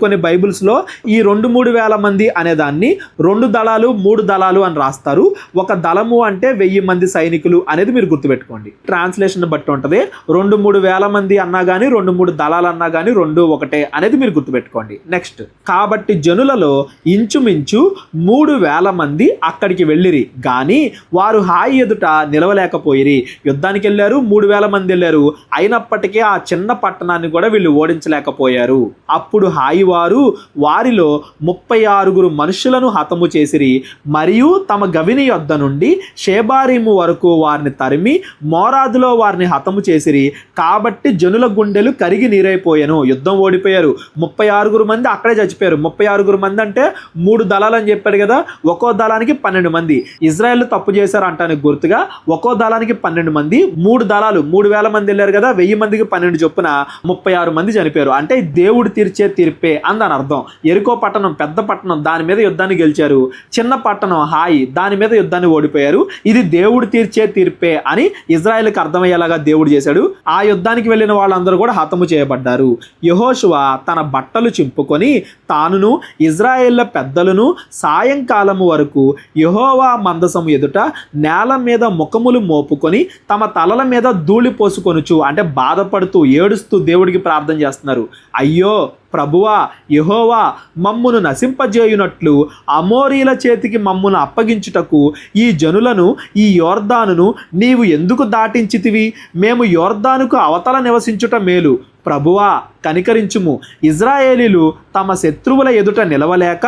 కొన్ని బైబిల్స్లో ఈ 2-3 వేల మంది అనే దాన్ని 2 దళాలు 3 దళాలు అని రాస్తారు. ఒక దళము అంటే 1000 మంది సైనికులు అనేది మీరు గుర్తుపెట్టుకోండి. ట్రాన్స్లేషన్ బట్టి ఉంటుంది. 2-3 వేల మంది అన్నా కానీ 2-3 దళాలు అన్నా కానీ 2 ఒకటే అనేది మీరు గుర్తుపెట్టుకోండి. నెక్స్ట్, కాబట్టి జనులలో ఇంచుమించు 3,000 మంది అక్కడికి వెళ్ళిరి గాని వారు హాయి ఎదుట నిలవలేకపోయిరి. యుద్ధానికి వెళ్ళారు, 3,000 మంది వెళ్ళారు, అయినప్పటికీ ఆ చిన్న పట్టణాన్ని కూడా వీళ్ళు ఓడించలేకపోయారు. అప్పుడు హాయి వారు వారిలో 36 మనుషులను హతము చేసిరి మరియు తమ గవిని యొద్ద నుండి షేబారీము వరకు వారిని తరిమి మోరాదులో వారిని హతము చేసిరి. కాబట్టి జనుల గుండెలు కరిగి నీరైపోయాను. యుద్ధం ఓడిపోయారు. 36 మంది అక్కడే చచ్చిపోయారు. 36 మంది అంటే 3 దళాలు అని చెప్పాడు కదా, ఒక్కో దళానికి 12 మంది. ఇజ్రాయెల్ తప్పు చేశారు అంటానికి గుర్తుగా ఒక్కో దళానికి 12 మంది, 3 దళాలు 3,000 మంది వెళ్ళారు కదా, 1000 మందికి 12 చొప్పున 36 మంది చనిపోయారు. అంటే దేవుడు తీర్చే తీర్పే అందని అర్థం. ఎరికో పట్టణం పెద్ద పట్టణం, దాని మీద యుద్ధాన్ని గెలిచారు. చిన్న పట్టణం హాయి, దాని మీద యుద్ధాన్ని ఓడిపోయారు. ఇది దేవుడు తీర్చే తీర్పే అని ఇజ్రాయెల్కి అర్థమయ్యేలాగా దేవుడు చేశాడు. ఆ యుద్ధానికి వెళ్ళిన వాళ్ళందరూ కూడా హతము చేయబడ్డారు. యెహోషువ తన బట్టలు చింపుకొని తానును ఇజ్రాయేళ్ల పెద్దలను సాయంకాలము వరకు యెహోవా మందసం ఎదుట నేల మీద ముఖములు మోపుకొని తమ తలల మీద ధూళి పోసుకొనుచు, అంటే బాధపడుతూ ఏడుస్తూ దేవుడికి ప్రార్థన చేస్తున్నారు. అయ్యో ప్రభువా యెహోవా, మమ్మును నశింపజేయునట్లు అమోరీల చేతికి మమ్మును అప్పగించుటకు ఈ జనులను ఈ యోర్దానును నీవు ఎందుకు దాటించితివి? మేము యోర్దానుకు అవతల నివసించుట మేలు. ప్రభువా కనికరించుము. ఇజ్రాయేలీలు తమ శత్రువుల ఎదుట నిలవలేక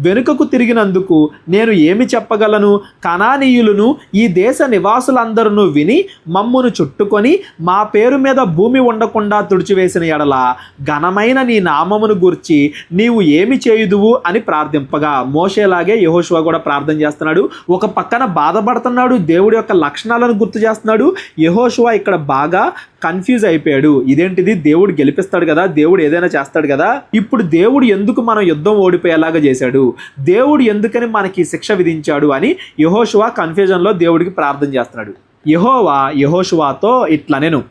వెనుకకు తిరిగినందుకు నేను ఏమి చెప్పగలను? కనానీయులను ఈ దేశ నివాసులందరూ విని మమ్మును చుట్టుకొని మా పేరు మీద భూమి ఉండకుండా తుడిచివేసిన ఎడల ఘనమైన నీ నామమును గూర్చి నీవు ఏమి చేయుదువు అని ప్రార్థింపగా, మోషేలాగే యెహోషువ కూడా ప్రార్థన చేస్తున్నాడు. ఒక పక్కన బాధపడుతున్నాడు, దేవుడి యొక్క లక్షణాలను గుర్తు చేస్తున్నాడు. యెహోషువ ఇక్కడ బాగా కన్ఫ్యూజ్ అయిపోయాడు. ఇదేంటిది, దేవుడు గెలిపిస్తాడు కదా, దేవుడు ఏదైనా చేస్తాడు కదా, ఇప్పుడు దేవుడు ఎందుకు మనం యుద్ధం ఓడిపోయేలాగా చేశాడు, దేవుడు ఎందుకని మనకి శిక్ష విధించాడు అని యెహోషువ కన్ఫ్యూజన్లో దేవుడికి ప్రార్థన చేస్తున్నాడు. యెహోవా యెహోషువతో ఇట్లనెను,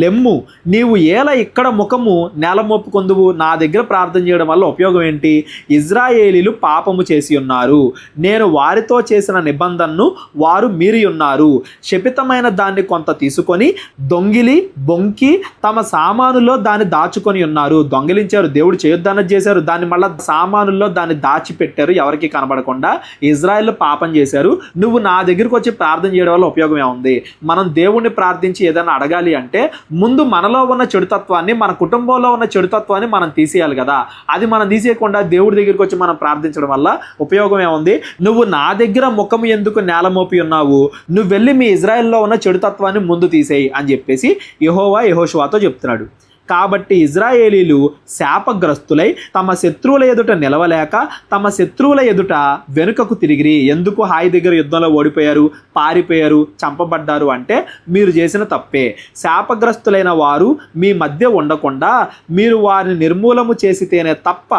లెమ్ము, నీవు ఏల ఇక్కడ ముఖము నేల మోపుకొందువు? నా దగ్గర ప్రార్థన చేయడం వల్ల ఉపయోగం ఏంటి? ఇజ్రాయేలీలు పాపము చేసి ఉన్నారు, నేను వారితో చేసిన నిబంధనను వారు మీరి ఉన్నారు. శపితమైన దాన్ని కొంత తీసుకొని దొంగిలి బొంకి తమ సామానుల్లో దాన్ని దాచుకొని ఉన్నారు. దొంగిలించారు, దేవుడు చేయొద్దన్నది చేశారు, దాన్ని మళ్ళీ సామానుల్లో దాన్ని దాచిపెట్టారు ఎవరికి కనబడకుండా. ఇజ్రాయేల్ పాపం చేశారు. నువ్వు నా దగ్గరికి వచ్చి ప్రార్థన చేయడం వల్ల ఉపయోగం ఏముంది? మనం దేవుణ్ణి ప్రార్థించి ఏదైనా అడగాలి అంటే ముందు మనలో ఉన్న చెడుతత్వాన్ని, మన కుటుంబంలో ఉన్న చెడుతత్వాన్ని మనం తీసేయాలి కదా. అది మనం తీసేయకుండా దేవుడి దగ్గరికి వచ్చి మనం ప్రార్థించడం వల్ల ఉపయోగం ఏముంది? నువ్వు నా దగ్గర ముఖం ఎందుకు నేల మోపి ఉన్నావు? నువ్వు వెళ్ళి మీ ఇజ్రాయెల్లో ఉన్న చెడుతత్వాన్ని ముందు తీసేయి అని చెప్పేసి యెహోవా యెహోషువతో చెప్తున్నాడు. కాబట్టి ఇజ్రాయేలీలు శాపగ్రస్తులై తమ శత్రువుల ఎదుట నిలవలేక తమ శత్రువుల ఎదుట వెనుకకు తిరిగిరి. ఎందుకు? హాయి దగ్గర యుద్ధంలో ఓడిపోయారు, పారిపోయారు, చంపబడ్డారు. అంటే మీరు చేసిన తప్పే. శాపగ్రస్తులైన వారు మీ మధ్య ఉండకుండా మీరు వారిని నిర్మూలము చేసితేనే తప్ప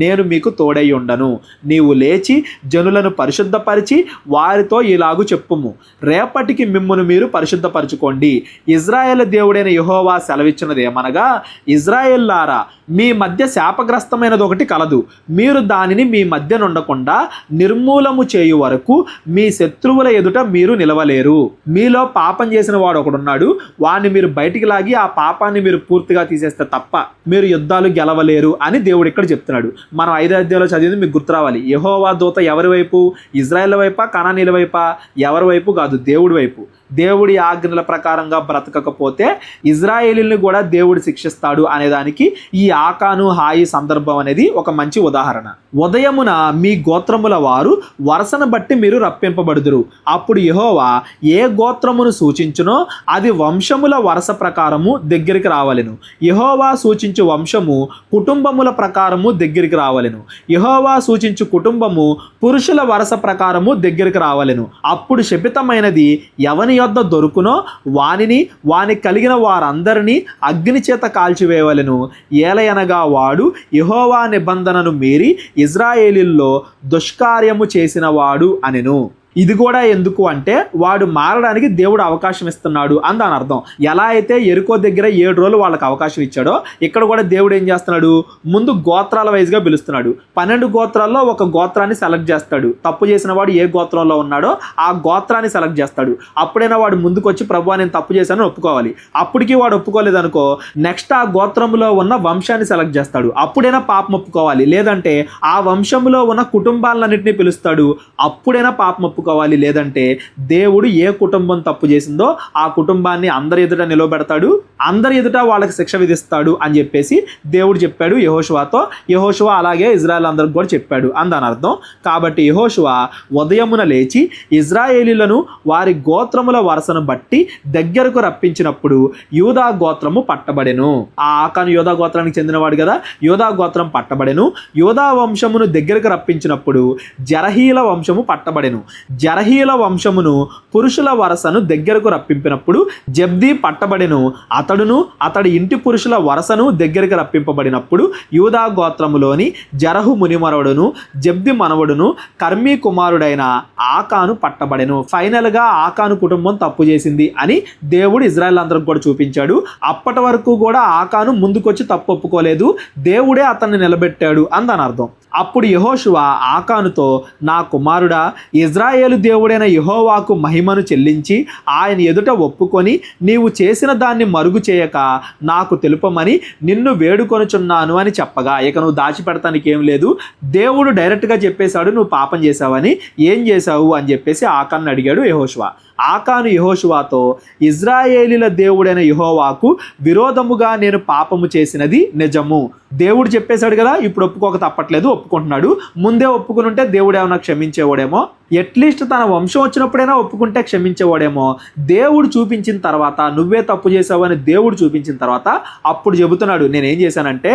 నేను మీకు తోడై ఉండను. నీవు లేచి జనులను పరిశుద్ధపరిచి వారితో ఇలాగు చెప్పుము, రేపటికి మిమ్మును మీరు పరిశుద్ధపరచుకోండి. ఇజ్రాయేల్ దేవుడైన యెహోవా సెలవిచ్చినదేమనగా, ఇజ్రాయేల్లారా, మీ మధ్య శాపగ్రస్తమైనది ఒకటి కలదు. మీరు దానిని మీ మధ్య నుండకుండా నిర్మూలము చేయు వరకు మీ శత్రువుల ఎదుట మీరు నిలవలేరు. మీలో పాపం చేసిన వాడు ఒకడున్నాడు, వాడిని మీరు బయటికి లాగి ఆ పాపాన్ని మీరు పూర్తిగా తీసేస్తే తప్ప మీరు యుద్ధాలు గెలవలేరు అని దేవుడు ఇక్కడ చెప్తున్నాడు. మనం 5వ అధ్యాయంలో చదివింది మీకు గుర్తు రావాలి. యెహోవా దూత ఎవరి వైపు? ఇజ్రాయేల్ వైపా, కనానీయుల వైపా? ఎవరి వైపు కాదు, దేవుడి వైపు. దేవుడి ఆజ్ఞల ప్రకారంగా బ్రతకకపోతే ఇజ్రాయేలీని కూడా దేవుడు శిక్షిస్తాడు అనేదానికి ఈ ఆకాను హాయి సందర్భం అనేది ఒక మంచి ఉదాహరణ. ఉదయమున మీ గోత్రముల వారు వరుసను బట్టి మీరు రప్పింపబడుదురు. అప్పుడు యెహోవా ఏ గోత్రమును సూచించునో అది వంశముల వరుస ప్రకారము దగ్గరికి రావలెను. యెహోవా సూచించు వంశము కుటుంబముల ప్రకారము దగ్గరికి రావలెను. యెహోవా సూచించు కుటుంబము పురుషుల వరుస ప్రకారము దగ్గరికి రావలెను. అప్పుడు శపితమైనది ఎవని యొద్ద దొరుకునో వాని కలిగిన వారందరినీ అగ్ని చేత కాల్చివేయవలెను. ఏలయనగా వాడు యెహోవా నిబంధనను మీరి ఇజ్రాయేలీల్లో దుష్కార్యము చేసిన వాడు అనెను. ఇది కూడా ఎందుకు అంటే వాడు మారడానికి దేవుడు అవకాశం ఇస్తున్నాడు అని దాని అర్థం. ఎలా అయితే ఎరుకో దగ్గర 7 రోజులు వాళ్ళకి అవకాశం ఇచ్చాడో ఇక్కడ కూడా దేవుడు ఏం చేస్తున్నాడు, ముందు గోత్రాల వైజ్గా పిలుస్తున్నాడు. 12 గోత్రాల్లో ఒక గోత్రాన్ని సెలెక్ట్ చేస్తాడు. తప్పు చేసిన వాడు ఏ గోత్రంలో ఉన్నాడో ఆ గోత్రాన్ని సెలెక్ట్ చేస్తాడు. అప్పుడైనా వాడు ముందుకు వచ్చి ప్రభువా నేను తప్పు చేశానని ఒప్పుకోవాలి. అప్పటికి వాడు ఒప్పుకోలేదు అనుకో, నెక్స్ట్ ఆ గోత్రంలో ఉన్న వంశాన్ని సెలెక్ట్ చేస్తాడు. అప్పుడైనా పాపం ఒప్పుకోవాలి. లేదంటే ఆ వంశంలో ఉన్న కుటుంబాలన్నింటినీ పిలుస్తాడు. అప్పుడైనా పాపం ఒప్పుకోవాలి. లేదంటే దేవుడు ఏ కుటుంబం తప్పు చేసిందో ఆ కుటుంబాన్ని అందరి ఎదుట నిలబెడతాడు, అందరి ఎదుట వాళ్ళకి శిక్ష విధిస్తాడు అని చెప్పేసి దేవుడు చెప్పాడు యెహోషువతో. యెహోషువ అలాగే ఇజ్రాయెల్ అందరికి కూడా చెప్పాడు అని దాని అర్థం. కాబట్టి యెహోషువ ఉదయమున లేచి ఇజ్రాయేలీలను వారి గోత్రముల వరుసను బట్టి దగ్గరకు రప్పించినప్పుడు యూదా గోత్రము పట్టబడెను. ఆ ఆకాను యూదా గోత్రానికి చెందినవాడు కదా, యూదా గోత్రం పట్టబడెను. యూదా వంశమును దగ్గరకు రప్పించినప్పుడు జరహీల వంశము పట్టబడెను. జరహీల వంశమును పురుషుల వరసను దగ్గరకు రప్పింపినప్పుడు జబ్ది పట్టబడెను. అతడును అతడి ఇంటి పురుషుల వరసను దగ్గరకు రప్పింపబడినప్పుడు యూదా గోత్రములోని జరహు మునిమరవుడును జబ్ది మనవడును కర్మీ కుమారుడైన ఆకాను పట్టబడెను. ఫైనల్ గా ఆకాను కుటుంబం తప్పు చేసింది అని దేవుడు ఇజ్రాయెల్ అందరికి కూడా చూపించాడు. అప్పటి వరకు కూడా ఆకాను ముందుకొచ్చి తప్పు ఒప్పుకోలేదు, దేవుడే అతన్ని నిలబెట్టాడు అని దాని అర్థం. అప్పుడు యెహోషువ ఆకానుతో, నా కుమారుడా, ఇజ్రాయేలు దేవుడైన యెహోవాకు మహిమను చెల్లించి ఆయన ఎదుట ఒప్పుకొని నీవు చేసిన దాన్ని మరుగు చేయక నాకు తెలుపమని నిన్ను వేడుకొనుచున్నాను అని చెప్పగా, ఇక నువ్వు దాచిపెడతానికి ఏం లేదు, దేవుడు డైరెక్ట్గా చెప్పేశాడు నువ్వు పాపం చేశావని. ఏం చేశావు అని చెప్పేసి ఆకాను అడిగాడు యెహోషువ. ఆకాను యెహోషువతో, ఇజ్రాయేలీల దేవుడైన యెహోవాకు విరోధముగా నేను పాపము చేసినది నిజము. దేవుడు చెప్పేశాడు కదా, ఇప్పుడు ఒప్పుకోక తప్పట్లేదు, ఒప్పుకుంటున్నాడు. ముందే ఒప్పుకుని ఉంటే దేవుడు ఏమైనా క్షమించేవాడేమో, అట్లీస్ట్ తన వంశం వచ్చినప్పుడైనా ఒప్పుకుంటే క్షమించేవాడేమో. దేవుడు చూపించిన తర్వాత, నువ్వే తప్పు చేసావు అని దేవుడు చూపించిన తర్వాత అప్పుడు చెబుతున్నాడు, నేనేం చేశానంటే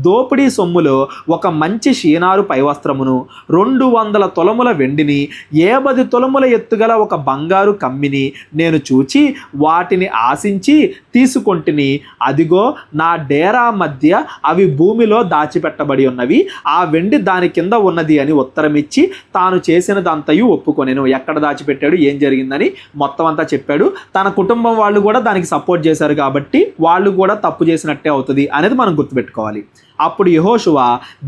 దోపిడీ సొమ్ములో ఒక మంచి షీనారు పైవస్త్రమును 200 తులముల వెండిని 50 తులముల ఎత్తుగల ఒక బంగారు కమ్మిని నేను చూచి వాటిని ఆశించి తీసుకొంటిని. అదిగో నా డేరా మధ్య అవి భూమిలో దాచిపెట్టబడి ఉన్నవి, ఆ వెండి దాని కింద ఉన్నది అని ఉత్తరమిచ్చి తాను చేసినదంతయు ఒప్పుకొనెను. ఎక్కడ దాచిపెట్టాడు, ఏం జరిగిందని మొత్తం అంతా చెప్పాడు. తన కుటుంబం వాళ్ళు కూడా దానికి సపోర్ట్ చేశారు కాబట్టి వాళ్ళు కూడా తప్పు చేసినట్టే అవుతుంది అనేది మనం గుర్తుపెట్టుకోవాలి. అప్పుడు యెహోషువ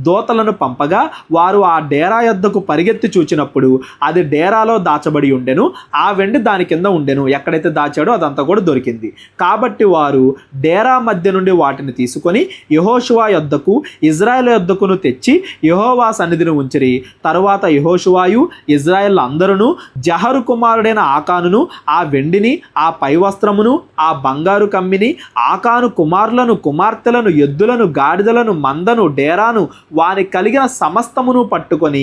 దూతలను పంపగా వారు ఆ డేరా యొద్దకు పరిగెత్తి చూచినప్పుడు అది డేరాలో దాచబడి ఉండెను, ఆ వెండి దాని కింద ఉండెను. ఎక్కడైతే దాచాడో అదంతా కూడా దొరికింది. కాబట్టి వారు డేరా మధ్య నుండి వాటిని తీసుకొని యెహోషువ యొద్దకు ఇజ్రాయెల్ యొద్దకును తెచ్చి యెహోవా సన్నిధిని ఉంచిరి. తరువాత యెహోషువాయు ఇజ్రాయెల్ అందరూ జహరు కుమారుడైన ఆకానును ఆ వెండిని ఆ పైవస్త్రమును ఆ బంగారు కమ్మిని ఆకాను కుమారులను కుమార్తెలను ఎద్దులను గాడిదలను మందను డేరాను వాని కలిగిన సమస్తమును పట్టుకొని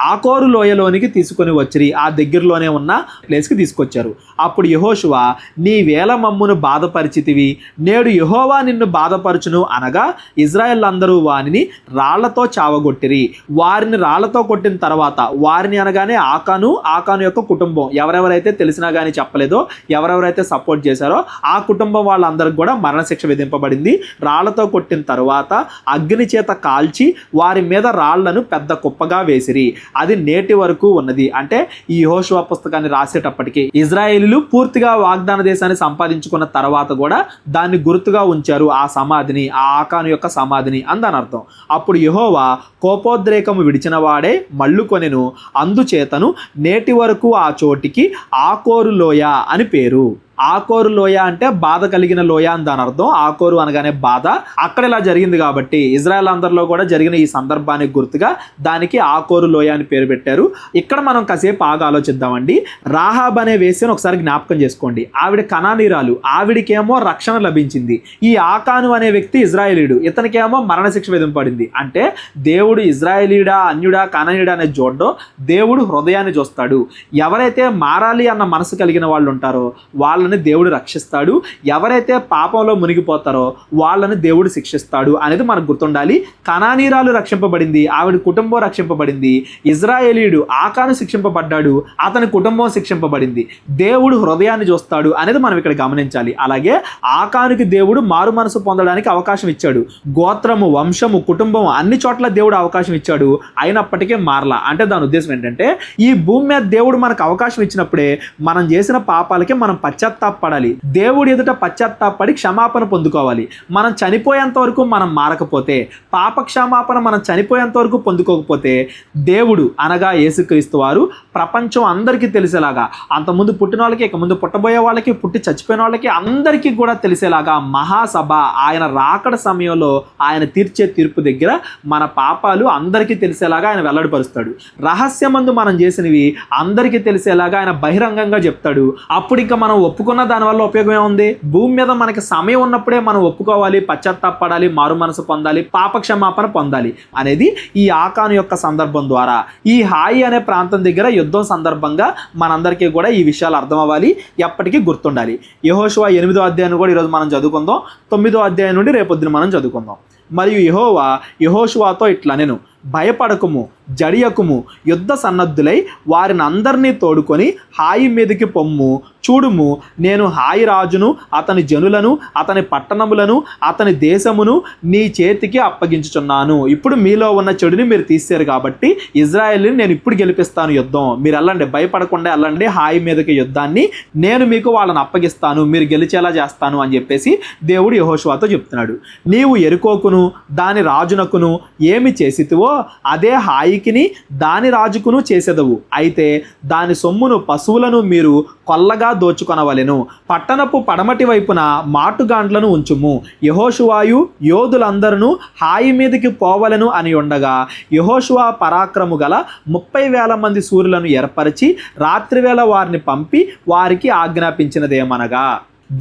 ఆకోరు లోయలోనికి తీసుకొని వచ్చిరి. ఆ దగ్గరలోనే ఉన్న ప్లేస్కి తీసుకొచ్చారు. అప్పుడు యెహోషువ, నీ వేల మమ్మును బాధపరిచితివి, నేడు యెహోవా నిన్ను బాధపరచును అనగా ఇజ్రాయెల్ అందరూ వారిని రాళ్లతో చావగొట్టిరి. వారిని రాళ్లతో కొట్టిన తర్వాత, వారిని అనగానే ఆకాను యొక్క కుటుంబం, ఎవరెవరైతే తెలిసినా కానీ చెప్పలేదో, ఎవరెవరైతే సపోర్ట్ చేశారో ఆ కుటుంబం వాళ్ళందరికి కూడా మరణశిక్ష విధింపబడింది. రాళ్లతో కొట్టిన తర్వాత అగ్ని చేత కాల్చి వారి మీద రాళ్లను పెద్ద కుప్పగా వేసిరి. అది నేటి వరకు ఉన్నది. అంటే ఈ యెహోషువ పుస్తకాన్ని రాసేటప్పటికి ఇజ్రాయేలీలు పూర్తిగా వాగ్దాన దేశాన్ని సంపాదించుకున్న తర్వాత కూడా దాన్ని గుర్తుగా ఉంచారు, ఆ సమాధిని, ఆ ఆకాను యొక్క సమాధిని అని అర్థం. అప్పుడు యెహోవా కోపోద్రేకము విడిచిన వాడే మళ్ళుకొనెను, అందుచేతను నేటి వరకు ఆ చోటికి ఆకోరు లోయ అని పేరు. ఆకోరు లోయ అంటే బాధ కలిగిన లోయ అని దాని అర్థం. ఆకోరు అనగానే బాధ. అక్కడ ఇలా జరిగింది కాబట్టి ఇజ్రాయెల్ అందరిలో కూడా జరిగిన ఈ సందర్భానికి గుర్తుగా దానికి ఆకోరు లోయ అని పేరు పెట్టారు. ఇక్కడ మనం కాసేపు ఆగా ఆలోచిద్దామండి. రాహాబ్ అనే వేశ్యను ఒకసారి జ్ఞాపకం చేసుకోండి. ఆవిడ కనానీరాలు, ఆవిడికేమో రక్షణ లభించింది. ఈ ఆకాను అనే వ్యక్తి ఇజ్రాయేలీయుడు, ఇతనికేమో మరణశిక్ష విధింపబడింది. అంటే దేవుడు ఇజ్రాయేలీయుడా అన్యుడా కనానీయుడా అనేది చూడడం, దేవుడు హృదయాన్ని చూస్తాడు. ఎవరైతే మారాలి అన్న మనసు కలిగిన వాళ్ళు ఉంటారో వాళ్ళని వాళ్ళని దేవుడు రక్షిస్తాడు, ఎవరైతే పాపంలో మునిగిపోతారో వాళ్ళని దేవుడు శిక్షిస్తాడు అనేది మనకు గుర్తుండాలి. కనానీరాలు రక్షింపబడింది, ఆవిడ కుటుంబం రక్షింపబడింది. ఇజ్రాయేలీయుడు ఆకాను శిక్షింపబడ్డాడు, అతని కుటుంబం శిక్షింపబడింది. దేవుడు హృదయాన్ని చూస్తాడు అనేది మనం ఇక్కడ గమనించాలి. అలాగే ఆకానుకి దేవుడు మారు మనసు పొందడానికి అవకాశం ఇచ్చాడు. గోత్రము, వంశము, కుటుంబం అన్ని చోట్ల దేవుడు అవకాశం ఇచ్చాడు, అయినప్పటికీ మారలా. అంటే దాని ఉద్దేశం ఏంటంటే ఈ భూమి మీద దేవుడు మనకు అవకాశం ఇచ్చినప్పుడే మనం చేసిన పాపాలకి మనం పశ్చాత్తాపడాలి. దేవుడు ఎదుట పశ్చాత్తాపడి క్షమాపణ పొందుకోవాలి. మనం చనిపోయేంత వరకు మనం మారకపోతే, పాప క్షమాపణ మనం చనిపోయేంత వరకు పొందుకోకపోతే, దేవుడు అనగా యేసుక్రీస్తు వారు ప్రపంచం అందరికీ తెలిసేలాగా, అంతకుముందు పుట్టిన వాళ్ళకి, ఇక ముందు పుట్టబోయే వాళ్ళకి, పుట్టి చచ్చిపోయిన వాళ్ళకి అందరికీ కూడా తెలిసేలాగా మహాసభ ఆయన రాకడ సమయంలో ఆయన తీర్చే తీర్పు దగ్గర మన పాపాలు అందరికీ తెలిసేలాగా ఆయన వెల్లడిపరుస్తాడు. రహస్యమందు మనం చేసినవి అందరికీ తెలిసేలాగా ఆయన బహిరంగంగా చెప్తాడు. అప్పుడు ఇంకా మనం ఒప్పుకున్న దానివల్ల ఉపయోగం ఏముంది? భూమి మీద మనకి సమయం ఉన్నప్పుడే మనం ఒప్పుకోవాలి, పశ్చాత్తాపడాలి, మారు మనసు పొందాలి, పాప క్షమాపణ పొందాలి అనేది ఈ ఆకాను యొక్క సందర్భం ద్వారా, ఈ హాయి అనే ప్రాంతం దగ్గర యుద్ధం సందర్భంగా మనందరికీ కూడా ఈ విషయాలు అర్థం అవ్వాలి, ఎప్పటికీ గుర్తుండాలి. యెహోషువ 8వ అధ్యాయాన్ని కూడా ఈరోజు మనం చదువుకుందాం. 9వ అధ్యాయం నుండి రేపొద్దున మనం చదువుకుందాం. మరియు యెహోవా యెహోషువతో ఇట్లా, నేను భయపడకుము, జడియకుము, యుద్ధ సన్నద్ధులై వారిని అందరినీ తోడుకొని హాయి మీదకి పొమ్ము. చూడుము, నేను హాయి రాజును, అతని జనులను, అతని పట్టణములను, అతని దేశమును నీ చేతికి అప్పగించుచున్నాను. ఇప్పుడు మీలో ఉన్న చెడుని మీరు తీశారు కాబట్టి ఇజ్రాయేల్ని నేను ఇప్పుడు గెలిపిస్తాను. యుద్ధం మీరు వెళ్ళండి, భయపడకుండా వెళ్ళండి, హాయి మీదకి యుద్ధాన్ని నేను మీకు వాళ్ళని అప్పగిస్తాను, మీరు గెలిచేలా చేస్తాను అని చెప్పేసి దేవుడు యెహోషువతో చెప్తున్నాడు. నీవు యెరికోకును దాని రాజునకును ఏమి చేసితివో అదే హాయికిని దాని రాజుకును చేసేదవు. అయితే దాని సొమ్మును, పశువులను మీరు కొల్లగా దోచుకొనవలెను. పట్టణపు పడమటి వైపున మాటుగాండ్లను ఉంచుము. యెహోషువాయు యోధులందరూ హాయి మీదకి పోవలెను అని ఉండగా, యెహోషువ పరాక్రము గల 30,000 మంది శూరులను ఏర్పరిచి రాత్రివేళ వారిని పంపి వారికి ఆజ్ఞాపించినదేమనగా,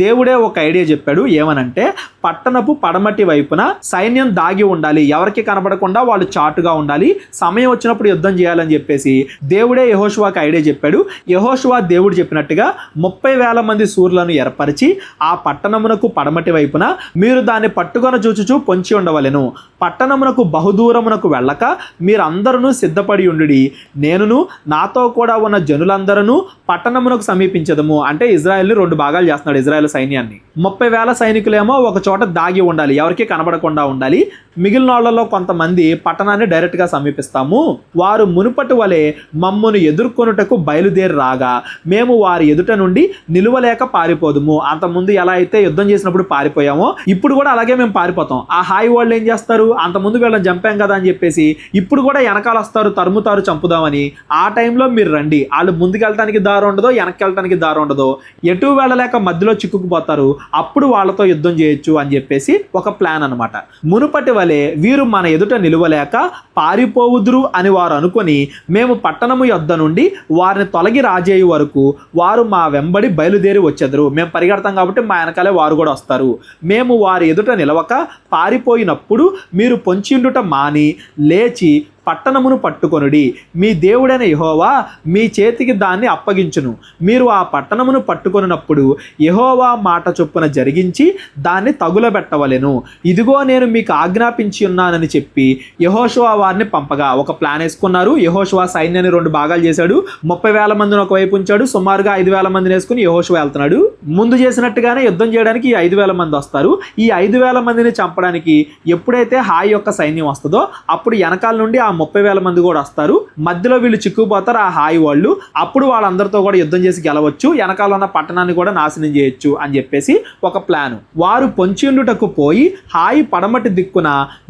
దేవుడే ఒక ఐడియా చెప్పాడు. ఏమనంటే, పట్టణపు పడమటి వైపున సైన్యం దాగి ఉండాలి, ఎవరికి కనబడకుండా వాళ్ళు చాటుగా ఉండాలి, సమయం వచ్చినప్పుడు యుద్ధం చేయాలని చెప్పేసి దేవుడే యెహోషువకి ఐడియా చెప్పాడు. యెహోషువ దేవుడు చెప్పినట్టుగా 30,000 మంది శూరులను ఏర్పరిచి ఆ పట్టణమునకు పడమటి వైపున మీరు దాన్ని పట్టుకొని చూచుచూ పొంచి ఉండవలెను. పట్టణమునకు బహుదూరమునకు వెళ్ళక మీరందరూ సిద్ధపడి ఉండుడి. నేనును నాతో కూడా ఉన్న జనులందరూ పట్టణమునకు సమీపించదము. అంటే ఇజ్రాయెల్ని 2 భాగాలు చేస్తున్నాడు ఇజ్రాయెల్ సైన్యాన్ని. 30,000 సైనికులేమో ఒక చోట దాగి ఉండాలి, ఎవరికి కనబడకుండా ఉండాలి. మిగిలిన వాళ్ళలో కొంతమంది పట్టణాన్ని డైరెక్ట్గా సమీపిస్తాము. వారు మునుపటి వలె మమ్మును ఎదుర్కొనుటకు బయలుదేరి రాగా మేము వారి ఎదుట నుండి నిలువలేక పారిపోదుము. అంతకుముందు ఎలా అయితే యుద్ధం చేసినప్పుడు పారిపోయామో ఇప్పుడు కూడా అలాగే మేము పారిపోతాం. ఆ హాయి వాళ్ళు ఏం చేస్తారు, అంతకుముందు వీళ్ళని చంపాం కదా అని చెప్పేసి ఇప్పుడు కూడా వెనకాల వస్తారు, తరుముతారు, చంపుదామని. ఆ టైంలో మీరు రండి, వాళ్ళు ముందుకెళ్ళటానికి దారి ఉండదో, వెనక్కి వెళ్ళటానికి దారి ఉండదో, ఎటు వెళ్ళలేక మధ్యలో చిక్కుకుపోతారు, అప్పుడు వాళ్ళతో యుద్ధం చేయొచ్చు అని చెప్పేసి ఒక ప్లాన్ అనమాట. మునుపటి వలె వీరు మన ఎదుట నిలువలేక పారిపోవుదురు అని వారు అనుకొని మేము పట్టణము యొద్ద నుండి వారిని తొలగి రాజేయు వరకు వారు మా వెంబడి బయలుదేరి వచ్చెదరు. మేము పరిగెడతాం కాబట్టి మా వెనకాలే వారు కూడా వస్తారు. మేము వారి ఎదుట నిలవక పారిపోయినప్పుడు మీరు పొంచిండుట మాని లేచి పట్టణమును పట్టుకొనుడి. మీ దేవుడైన యెహోవా మీ చేతికి దాన్ని అప్పగించును. మీరు ఆ పట్టణమును పట్టుకొనున్నప్పుడు యెహోవా మాట చొప్పున జరిగించి దాన్ని తగులబెట్టవలెను. ఇదిగో నేను మీకు ఆజ్ఞాపించి ఉన్నానని చెప్పి యెహోషువ వారిని పంపగా, ఒక ప్లాన్ వేసుకున్నారు. యెహోషువ సైన్యాన్ని 2 భాగాలు చేశాడు. 30,000 మందిని ఒకవైపు ఉంచాడు, సుమారుగా 5,000 మందిని వేసుకుని యెహోషువ వెళ్తున్నాడు. ముందు చేసినట్టుగానే యుద్ధం చేయడానికి ఈ 5,000 మంది వస్తారు. ఈ 5,000 మందిని చంపడానికి ఎప్పుడైతే హాయి యొక్క సైన్యం వస్తుందో అప్పుడు వెనకాల నుండి ఆ 30,000 మంది కూడా వస్తారు. మధ్యలో వీళ్ళు చిక్కుపోతారు, ఆ హాయి వాళ్ళు. అప్పుడు వాళ్ళందరితో కూడా యుద్ధం చేసి గెలవచ్చు, వెనకాల ఉన్న పట్టణాన్ని కూడా నాశనం చేయొచ్చు అని చెప్పేసి ఒక ప్లాన్. వారు పొంచిండుటకు పోయి హాయి పడమటి దిక్కున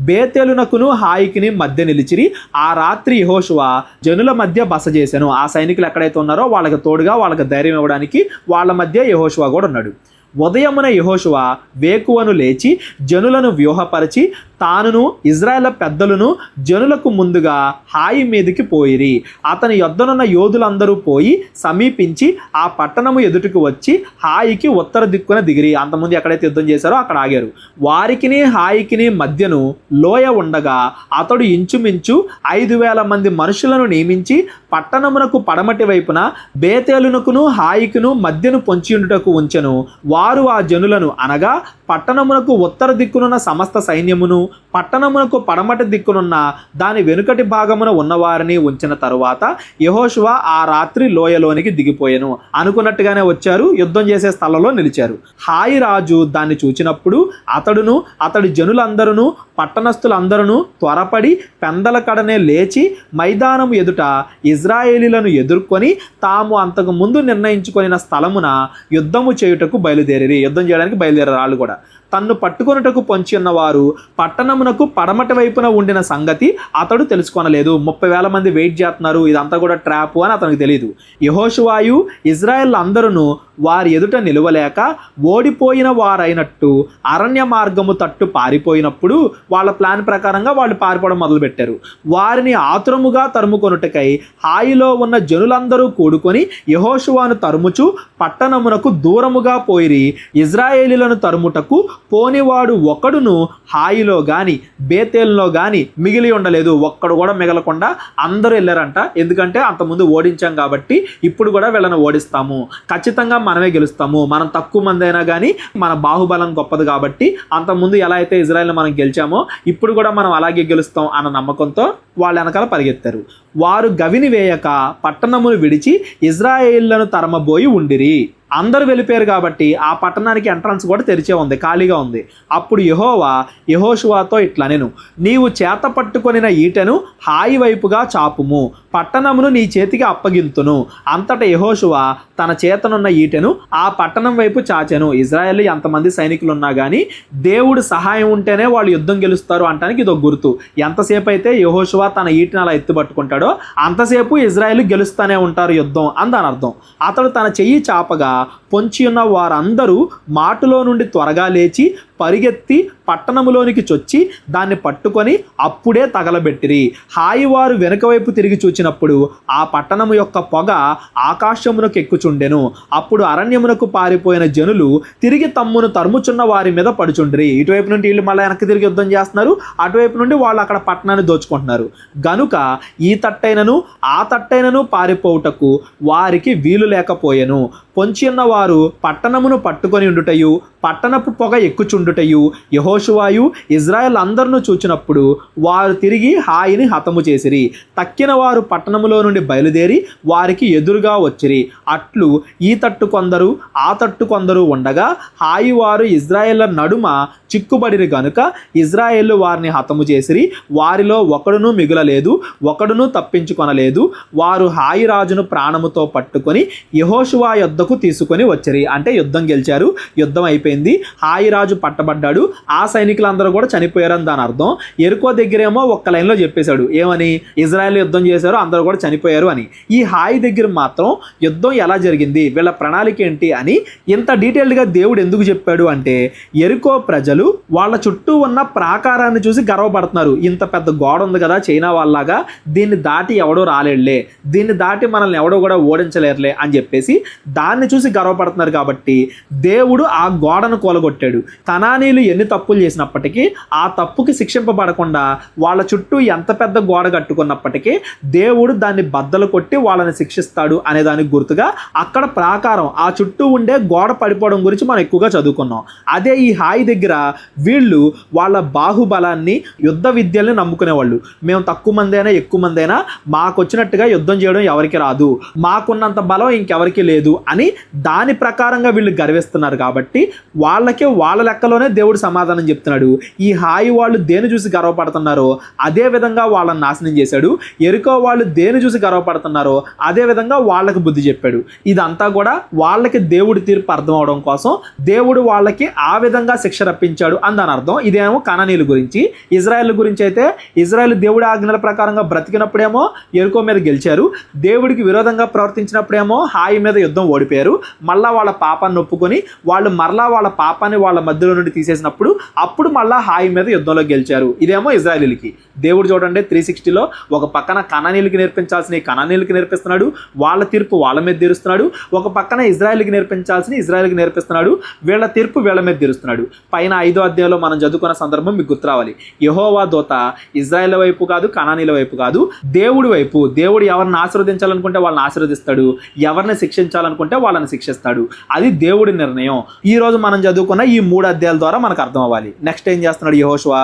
బేతేలునకును హాయికిని మధ్య నిలిచిరి. ఆ రాత్రి యెహోషువ జనుల మధ్య బస చేశాను. ఆ సైనికులు ఎక్కడైతే ఉన్నారో వాళ్ళకి తోడుగా, వాళ్ళకి ధైర్యం ఇవ్వడానికి వాళ్ళ మధ్య యెహోషువ కూడా ఉన్నాడు. ఉదయమున యెహోషువ వేకువను లేచి జనులను వ్యూహపరిచి తానును ఇజ్రాయేల్ పెద్దలను జనులకు ముందుగా హాయి మీదికి పోయిరి. అతని యొద్దనున్న యోధులందరూ పోయి సమీపించి ఆ పట్టణము ఎదుటికి వచ్చి హాయికి ఉత్తర దిక్కున దిగిరి. అంతకుముందు ఎక్కడైతే యుద్ధం చేశారో అక్కడ ఆగారు. వారికిని హాయికిని మధ్యను లోయ ఉండగా అతడు ఇంచుమించు 5,000 మంది మనుషులను నియమించి పట్టణమునకు పడమటి వైపున బేతేలునకును హాయికును మధ్యను పొంచియుండుటకు ఉంచెను. వారు ఆ జనులను అనగా పట్టణమునకు ఉత్తర దిక్కునున్న సమస్త సైన్యమును పట్టణమునకు పడమటి దిక్కునున్న దాని వెనుకటి భాగమున ఉన్నవారిని ఉంచిన తరువాత యెహోషువ ఆ రాత్రి లోయలోనికి దిగిపోయెను. అనుకున్నట్టుగానే వచ్చారు, యుద్ధం చేసే స్థలంలో నిలిచారు. హాయి రాజు దాన్ని చూచినప్పుడు అతడును అతడి జనులందరూ పట్టణస్థులందరూ త్వరపడి పెందల కడనే లేచి మైదానము ఎదుట ఇజ్రాయేలీలను ఎదుర్కొని తాము అంతకు ముందు నిర్ణయించుకొనిన స్థలమున యుద్ధము చేయుటకు బయలుదేరి యుద్ధం చేయడానికి బయలుదేరారు. వాళ్ళు కూడా తన్ను పట్టుకొనుటకు పొంచి ఉన్నవారు పట్టణమునకు పడమటి వైపున ఉండిన సంగతి అతడు తెలుసుకొనలేదు. 30,000 మంది వెయిట్ చేస్తున్నారు, ఇదంతా కూడా ట్రాప్ అని అతనికి తెలియదు. యెహోషువాయు ఇజ్రాయేల్ అందరూ వారి ఎదుట నిలవలేక ఓడిపోయిన వారైనట్టు అరణ్య మార్గము తట్టు పారిపోయినప్పుడు వాళ్ళ ప్లాన్ ప్రకారంగా వాళ్ళు పారిపోవడం మొదలుపెట్టారు. వారిని ఆతురముగా తరుముకొనుటకై హాయిలో ఉన్న జనులందరూ కూడుకొని యెహోషువాను తరుముచు పట్టణమునకు దూరముగా పోయిరి. ఇజ్రాయేలీలను తరుముటకు పోనివాడు ఒకడును హాయిలో గాని బేతేల్లో గాని మిగిలి ఉండలేదు. ఒక్కడు కూడా మిగలకుండా అందరూ వెళ్ళారంట. ఎందుకంటే అంతకుముందు ఓడించాం కాబట్టి ఇప్పుడు కూడా వీళ్ళని ఓడిస్తాము, ఖచ్చితంగా మనమే గెలుస్తాము, మనం తక్కువ మంది అయినా కానీ మన బాహుబలం గొప్పది కాబట్టి అంతకుముందు ఎలా అయితే ఇజ్రాయెల్ని మనం గెలిచామో ఇప్పుడు కూడా మనం అలాగే గెలుస్తాం అన్న నమ్మకంతో వాళ్ళ వెనకాల పరిగెత్తారు. వారు గవిని వేయక పట్టణమును విడిచి ఇజ్రాయేళ్లను తరమబోయి ఉండిరి. అందరూ వెళ్ళిపోయారు కాబట్టి ఆ పట్టణానికి ఎంట్రన్స్ కూడా తెరిచే ఉంది, ఖాళీగా ఉంది. అప్పుడు యెహోవా యెహోషువతో ఇట్లా నేను నీవు చేత పట్టుకొనిన ఈటెను హాయి వైపుగా చాపుము, పట్టణమును నీ చేతికి అప్పగింతును. అంతటా యెహోషువ తన చేతనున్న ఈటెను ఆ పట్టణం వైపు చాచెను. ఇజ్రాయేల్ ఎంతమంది సైనికులు ఉన్నా కానీ దేవుడు సహాయం ఉంటేనే వాళ్ళు యుద్ధం గెలుస్తారు అంటానికి ఇది ఒక గుర్తు. ఎంతసేపు అయితే యెహోషువ తన ఈటెను అలా ఎత్తుపట్టుకుంటాడో అంతసేపు ఇజ్రాయేల్ గెలుస్తూనే ఉంటారు యుద్ధం అని దాని అర్థం. అతడు తన చెయ్యి చాపగా పొంచి ఉన్న వారందరూ మాటులో నుండి త్వరగా లేచి పరిగెత్తి పట్టణములోనికి చొచ్చి దాన్ని పట్టుకొని అప్పుడే తగలబెట్టిరి. హాయి వారు వెనుక వైపు తిరిగి చూచినప్పుడు ఆ పట్టణము యొక్క పొగ ఆకాశమునకు ఎక్కుచుండెను. అప్పుడు అరణ్యమునకు పారిపోయిన జనులు తిరిగి తమ్మును తరుముచున్న వారి మీద పడుచుండ్రి. ఇటువైపు నుండి వీళ్ళు మళ్ళీ వెనక్కి తిరిగి యుద్ధం చేస్తున్నారు, అటువైపు నుండి వాళ్ళు అక్కడ పట్టణాన్ని దోచుకుంటున్నారు. గనుక ఈ తట్టైనను ఆ తట్టైనను పారిపోవుటకు వారికి వీలు లేకపోయెను. పొంచి ఉన్న వారు పట్టణమును పట్టుకొని ఉండుటయు పట్టణపు పొగ ఎక్కుచుండుటయు యెహోషువాయు ఇజ్రాయెల్ అందరినూ చూచినప్పుడు వారు తిరిగి హాయిని హతము చేసిరి. తక్కిన వారు పట్టణములో నుండి బయలుదేరి వారికి ఎదురుగా వచ్చిరి. అట్లు ఈ తట్టు కొందరు ఆ తట్టు కొందరు ఉండగా హాయి వారు ఇజ్రాయేళ్ల నడుమ చిక్కుబడిరి గనుక ఇజ్రాయేళ్లు వారిని హతము చేసిరి. వారిలో ఒకడును మిగులలేదు, ఒకడును తప్పించుకొనలేదు. వారు హాయి రాజును ప్రాణముతో పట్టుకొని యెహోషువ యొద్దకు తీసుకొని వచ్చిరి. అంటే యుద్ధం గెలిచారు, యుద్ధం అయిపోయింది, హాయి రాజు పట్టబడ్డాడు, ఆ సైనికులందరూ కూడా చనిపోయారని దాని అర్థం. ఎరుకో దగ్గరేమో ఒక్క లైన్లో చెప్పేశాడు ఏమని, ఇజ్రాయెల్ యుద్ధం చేశారు అందరూ కూడా చనిపోయారు అని. ఈ హాయి దగ్గర మాత్రం యుద్ధం ఎలా జరిగింది, వీళ్ళ ప్రణాళిక ఏంటి అని ఇంత డీటెయిల్డ్గా దేవుడు ఎందుకు చెప్పాడు అంటే ఎరుకో ప్రజలు వాళ్ళ చుట్టూ ఉన్న ప్రాకారాన్ని చూసి గర్వపడుతున్నారు. ఇంత పెద్ద గోడ ఉంది కదా చైనా వాళ్ళలాగా, దీన్ని దాటి ఎవడో రాలేడులే, దీన్ని దాటి మనల్ని ఎవడో కూడా ఓడించలేరులే అని చెప్పేసి దాన్ని చూసి గర్వపడుతున్నారు. కాబట్టి దేవుడు ఆ గోడను కూలగొట్టాడు. కనానీయులు ఎన్ని తప్పులు చేసినప్పటికీ ఆ తప్పుకి శిక్షింపబడకుండా వాళ్ళ చుట్టూ ఎంత పెద్ద గోడ కట్టుకున్నప్పటికీ దేవుడు దాన్ని బద్దలు కొట్టి వాళ్ళని శిక్షిస్తాడు అనే దానికి గుర్తుగా అక్కడ ప్రాకారం ఆ చుట్టూ ఉండే గోడ పడిపోవడం గురించి మనం ఎక్కువగా చదువుకున్నాం. అదే ఈ హాయి దగ్గర వీళ్ళు వాళ్ళ బాహుబలాన్ని యుద్ధ విద్యల్ని నమ్ముకునేవాళ్ళు. మేము తక్కువ మంది అయినా ఎక్కువ మంది అయినా మాకు వచ్చినట్టుగా యుద్ధం చేయడం ఎవరికి రాదు, మాకున్నంత బలం ఇంకెవరికి లేదు అని దాని ప్రకారంగా వీళ్ళు గర్విస్తున్నారు. కాబట్టి వాళ్ళకే వాళ్ళ లెక్కలోనే దేవుడు సమాధానం చెప్తున్నాడు. ఈ హాయి వాళ్ళు దేని చూసి గర్వపడుతున్నారో అదే విధంగా వాళ్ళని నాశనం చేశాడు. ఎరుకో వాళ్ళు దేని చూసి గర్వపడుతున్నారో అదే విధంగా వాళ్ళకి బుద్ధి చెప్పాడు. ఇదంతా కూడా వాళ్ళకి దేవుడి తీర్పు అర్థం అవడం కోసం దేవుడు వాళ్ళకి ఆ విధంగా శిక్ష రప్పించాడు అని దాని అర్థం. ఇదేమో కనానీయుల గురించి. ఇజ్రాయెల్ గురించి అయితే ఇజ్రాయెల్ దేవుడి ఆజ్ఞల ప్రకారంగా బ్రతికినప్పుడేమో ఎరుకో మీద గెలిచారు, దేవుడికి విరోధంగా ప్రవర్తించినప్పుడేమో హాయి మీద యుద్ధం ఓడిపోయారు. ఓడిపోయారు. మళ్ళా వాళ్ళ పాపాన్ని ఒప్పుకొని వాళ్ళు మరలా వాళ్ళ పాపాన్ని వాళ్ళ మధ్యలో నుండి తీసేసినప్పుడు అప్పుడు మళ్ళా హాయి మీద యుద్ధంలో గెలిచారు. ఇదేమో ఇజ్రాయేలీలకి. దేవుడు చూడండి 360లో ఒక పక్కన కనానీయులకి నేర్పించాల్సిన కనానీయులకి నేర్పిస్తున్నాడు, వాళ్ళ తీర్పు వాళ్ళ మీద తీరుస్తున్నాడు. ఒక పక్కన ఇజ్రాయేల్కి నేర్పించాల్సిన ఇజ్రాయేల్కి నేర్పిస్తున్నాడు, వీళ్ళ తీర్పు వీళ్ళ మీద తీరుస్తున్నాడు. పైన 5వ అధ్యాయంలో మనం చదువుకున్న సందర్భం మీకు గుర్తు రావాలి. యెహోవా దూత ఇజ్రాయేల్ వైపు కాదు, కనానీయుల వైపు కాదు, దేవుడి వైపు. దేవుడు ఎవరిని ఆశీర్వదించాలనుకుంటే వాళ్ళని ఆశీర్వదిస్తాడు, ఎవరిని శిక్షించాలనుకుంటే వాళ్ళని శిక్షిస్తాడు. అది దేవుడి నిర్ణయం. ఈ రోజు మనం చదువుకున్న ఈ 3 అధ్యాయాల ద్వారా మనకు అర్థం అవ్వాలి. నెక్స్ట్ ఏం చేస్తున్నాడు యెహోషువ?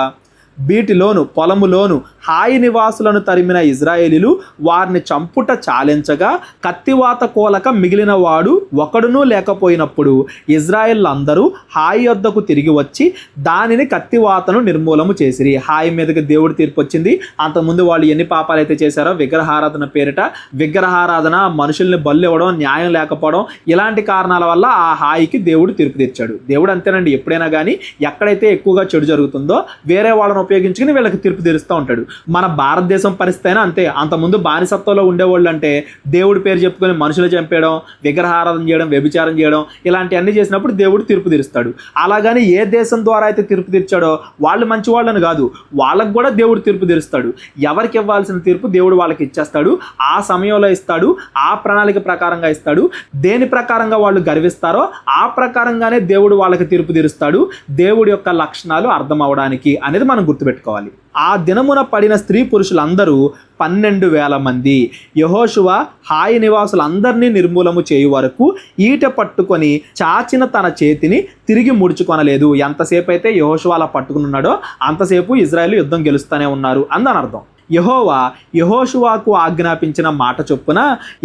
బీటిలోను పొలములోను హాయి నివాసులను తరిమిన ఇజ్రాయేలీలు వారిని చంపుట చాలించగా కత్తివాత కోలక మిగిలిన వాడు ఒకడునూ లేకపోయినప్పుడు ఇజ్రాయేళ్లందరూ హాయి యొద్దకు తిరిగి వచ్చి దానిని కత్తివాతను నిర్మూలము చేసిరి. హాయి మీదకి దేవుడి తీర్పు వచ్చింది. అంతకుముందు వాళ్ళు ఎన్ని పాపాలు అయితే చేశారో విగ్రహారాధన పేరిట, విగ్రహారాధన, మనుషుల్ని బలి ఇవ్వడం, న్యాయం లేకపోవడం, ఇలాంటి కారణాల వల్ల ఆ హాయికి దేవుడు తీర్పు తెచ్చాడు. దేవుడు అంతేనండి, ఎప్పుడైనా కానీ ఎక్కడైతే ఎక్కువగా చెడు జరుగుతుందో వేరే వాళ్ళని ఉపయోగించుకుని వీళ్ళకి తీర్పు తీరుస్తూ ఉంటాడు. మన భారతదేశం పరిస్థితి అయినా అంతే. అంతకుముందు బానిసత్వంలో ఉండేవాళ్ళు అంటే దేవుడి పేరు చెప్పుకొని మనుషులు చంపేయడం, విగ్రహారాధన చేయడం, వ్యభిచారం చేయడం, ఇలాంటివన్నీ చేసినప్పుడు దేవుడు తీర్పు తీరుస్తాడు. అలాగని ఏ దేశం ద్వారా అయితే తీర్పు తీర్చాడో వాళ్ళు మంచి వాళ్ళని కాదు, వాళ్ళకు కూడా దేవుడు తీర్పు తీరుస్తాడు. ఎవరికి ఇవ్వాల్సిన తీర్పు దేవుడు వాళ్ళకి ఇచ్చేస్తాడు. ఆ సమయంలో ఇస్తాడు, ఆ ప్రణాళిక ప్రకారంగా ఇస్తాడు. దేని ప్రకారంగా వాళ్ళు గర్విస్తారో ఆ ప్రకారంగానే దేవుడు వాళ్ళకి తీర్పు తీరుస్తాడు. దేవుడి యొక్క లక్షణాలు అర్థం అవడానికి అనేది మనం గుర్తుపెట్టుకోవాలి. ఆ దినమున పడిన స్త్రీ పురుషులందరూ 12,000 మంది. యెహోషువ హాయి నివాసులందరినీ నిర్మూలము చేయు వరకు ఈట పట్టుకొని చాచిన తన చేతిని తిరిగి ముడుచుకొనలేదు. ఎంతసేపు అయితే యెహోషువ అలా పట్టుకుని ఉన్నాడో అంతసేపు ఇజ్రాయేలు యుద్ధం గెలుస్తూనే ఉన్నారు అందని అర్థం. యెహోవా యెహోషువాకు ఆజ్ఞాపించిన మాట చొప్పున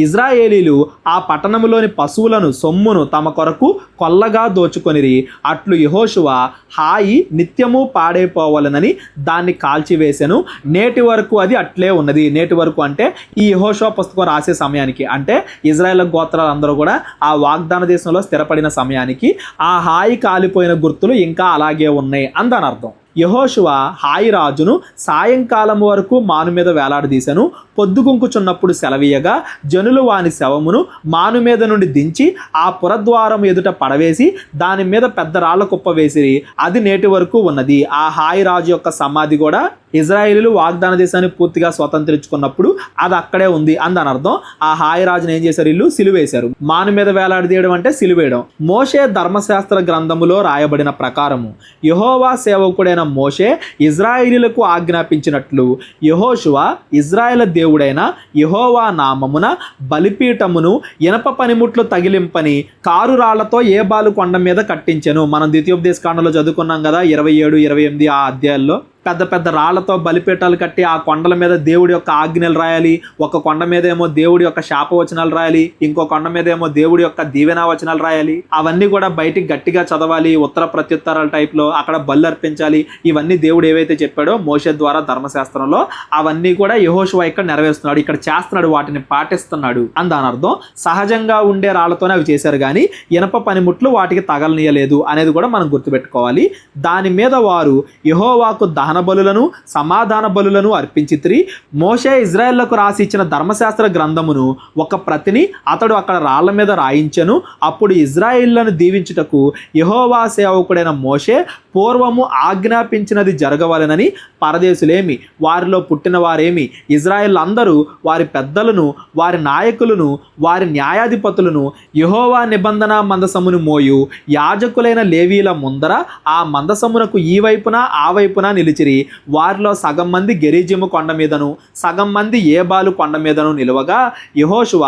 ఇజ్రాయేలీలు ఆ పట్టణంలోని పశువులను సొమ్మును తమ కొరకు కొల్లగా దోచుకొనిరి. అట్లు యెహోషువ హాయి నిత్యము పాడైపోవాలనని దాన్ని కాల్చివేసెను. నేటి వరకు అది అట్లే ఉన్నది. నేటి వరకు అంటే ఈ యెహోషువ పుస్తకం రాసే సమయానికి, అంటే ఇజ్రాయేల్ గోత్రాలందరూ కూడా ఆ వాగ్దాన దేశంలో స్థిరపడిన సమయానికి ఆ హాయి కాలిపోయిన గుర్తులు ఇంకా అలాగే ఉన్నాయి అందని అర్థం. యెహోషువ హాయి రాజును సాయంకాలం వరకు మాను మీద వేలాడదీశాను. పొద్దుగుంకుచున్నప్పుడు సెలవీయగా జనులు వాని శవమును మాను మీద నుండి దించి ఆ పురద్వారం ఎదుట పడవేసి దాని మీద పెద్ద రాళ్ల కుప్ప వేసిరి. అది నేటి వరకు ఉన్నది. ఆ హాయి రాజు యొక్క సమాధి కూడా ఇజ్రాయేలీలు వాగ్దాన దేశాన్ని పూర్తిగా స్వతంత్రించుకున్నప్పుడు అది అక్కడే ఉంది అందని అర్థం. ఆ హాయి రాజును ఏం చేశారు? ఇల్లు సిలువేశారు. మాను మీద వేలాడదీయడం అంటే సిలువేయడం. మోషే ధర్మశాస్త్ర గ్రంథములో రాయబడిన ప్రకారము యెహోవా సేవకుడైన మోషే ఇజ్రాయేలీలకు ఆజ్ఞాపించినట్లు యెహోషువ ఇజ్రాయేల్ దేవుడైన యెహోవా నామమున బలిపీఠమును ఇనప పనిముట్లు తగిలింపని కారురాళ్లతో ఏబాలు కొండ మీద కట్టించెను. మనం ద్వితీయోపదేశ కాండలో చదువుకున్నాం కదా, 27, 28 ఆ అధ్యాయాల్లో. పెద్ద పెద్ద రాళ్లతో బలిపీఠాలు కట్టి ఆ కొండల మీద దేవుడి యొక్క ఆజ్ఞలు రాయాలి. ఒక కొండ మీద ఏమో దేవుడి యొక్క శాపవచనాలు రాయాలి, ఇంకో కొండ మీద ఏమో దేవుడి యొక్క దీవెనా వచనాలు రాయాలి. అవన్నీ కూడా బయటికి గట్టిగా చదవాలి, ఉత్తర ప్రత్యుత్తరాల టైప్లో. అక్కడ బలి అర్పించాలి. ఇవన్నీ దేవుడు ఏవైతే చెప్పాడో మోషే ద్వారా ధర్మశాస్త్రంలో, అవన్నీ కూడా యెహోషువ ఇక్కడ నెరవేరుస్తున్నాడు, ఇక్కడ చేస్తున్నాడు, వాటిని పాటిస్తున్నాడు అని దాని అర్థం. సహజంగా ఉండే రాళ్లతోనే అవి చేశారు కానీ ఇనప పనిముట్లు వాటికి తగలనీయలేదు అనేది కూడా మనం గుర్తుపెట్టుకోవాలి. దాని మీద వారు యెహోవాకు దహన బలులను సమాధాన బలులను అర్పించితిరి. మోషే ఇజ్రాయేళ్లకు రాసి ఇచ్చిన ధర్మశాస్త్ర గ్రంథమును ఒక ప్రతిని అతడు అక్కడ రాళ్ల మీద రాయించెను. అప్పుడు ఇజ్రాయేళ్లను దీవించుటకు యెహోవా సేవకుడైన మోషే పూర్వము ఆజ్ఞాపించినది జరగవలెనని పరదేశులేమి, వారిలో పుట్టిన వారేమి, ఇజ్రాయేల్ అందరూ వారి పెద్దలను, వారి నాయకులను, వారి న్యాయాధిపతులను యెహోవా నిబంధన మందసమును మోయు యాజకులైన లేవీల ముందర ఆ మందసమునకు ఈ వైపున ఆ వైపున నిలిచిరి. వారిలో సగం మంది గెరిజిము కొండ మీదను సగం మంది ఏబాలు కొండ మీదను నిలువగా యెహోషువ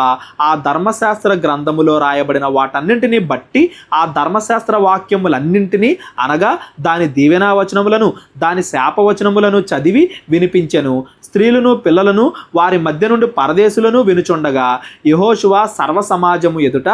ఆ ధర్మశాస్త్ర గ్రంథములో రాయబడిన వాటన్నింటినీ బట్టి ఆ ధర్మశాస్త్ర వాక్యములన్నింటినీ అనగా దాని దీవెనా వచనములను దాని శాపవచనములను చదివి వినిపించెను. స్త్రీలను పిల్లలను వారి మధ్య నుండి పరదేశులను వినుచుండగా యెహోషువ సర్వ సమాజము ఎదుట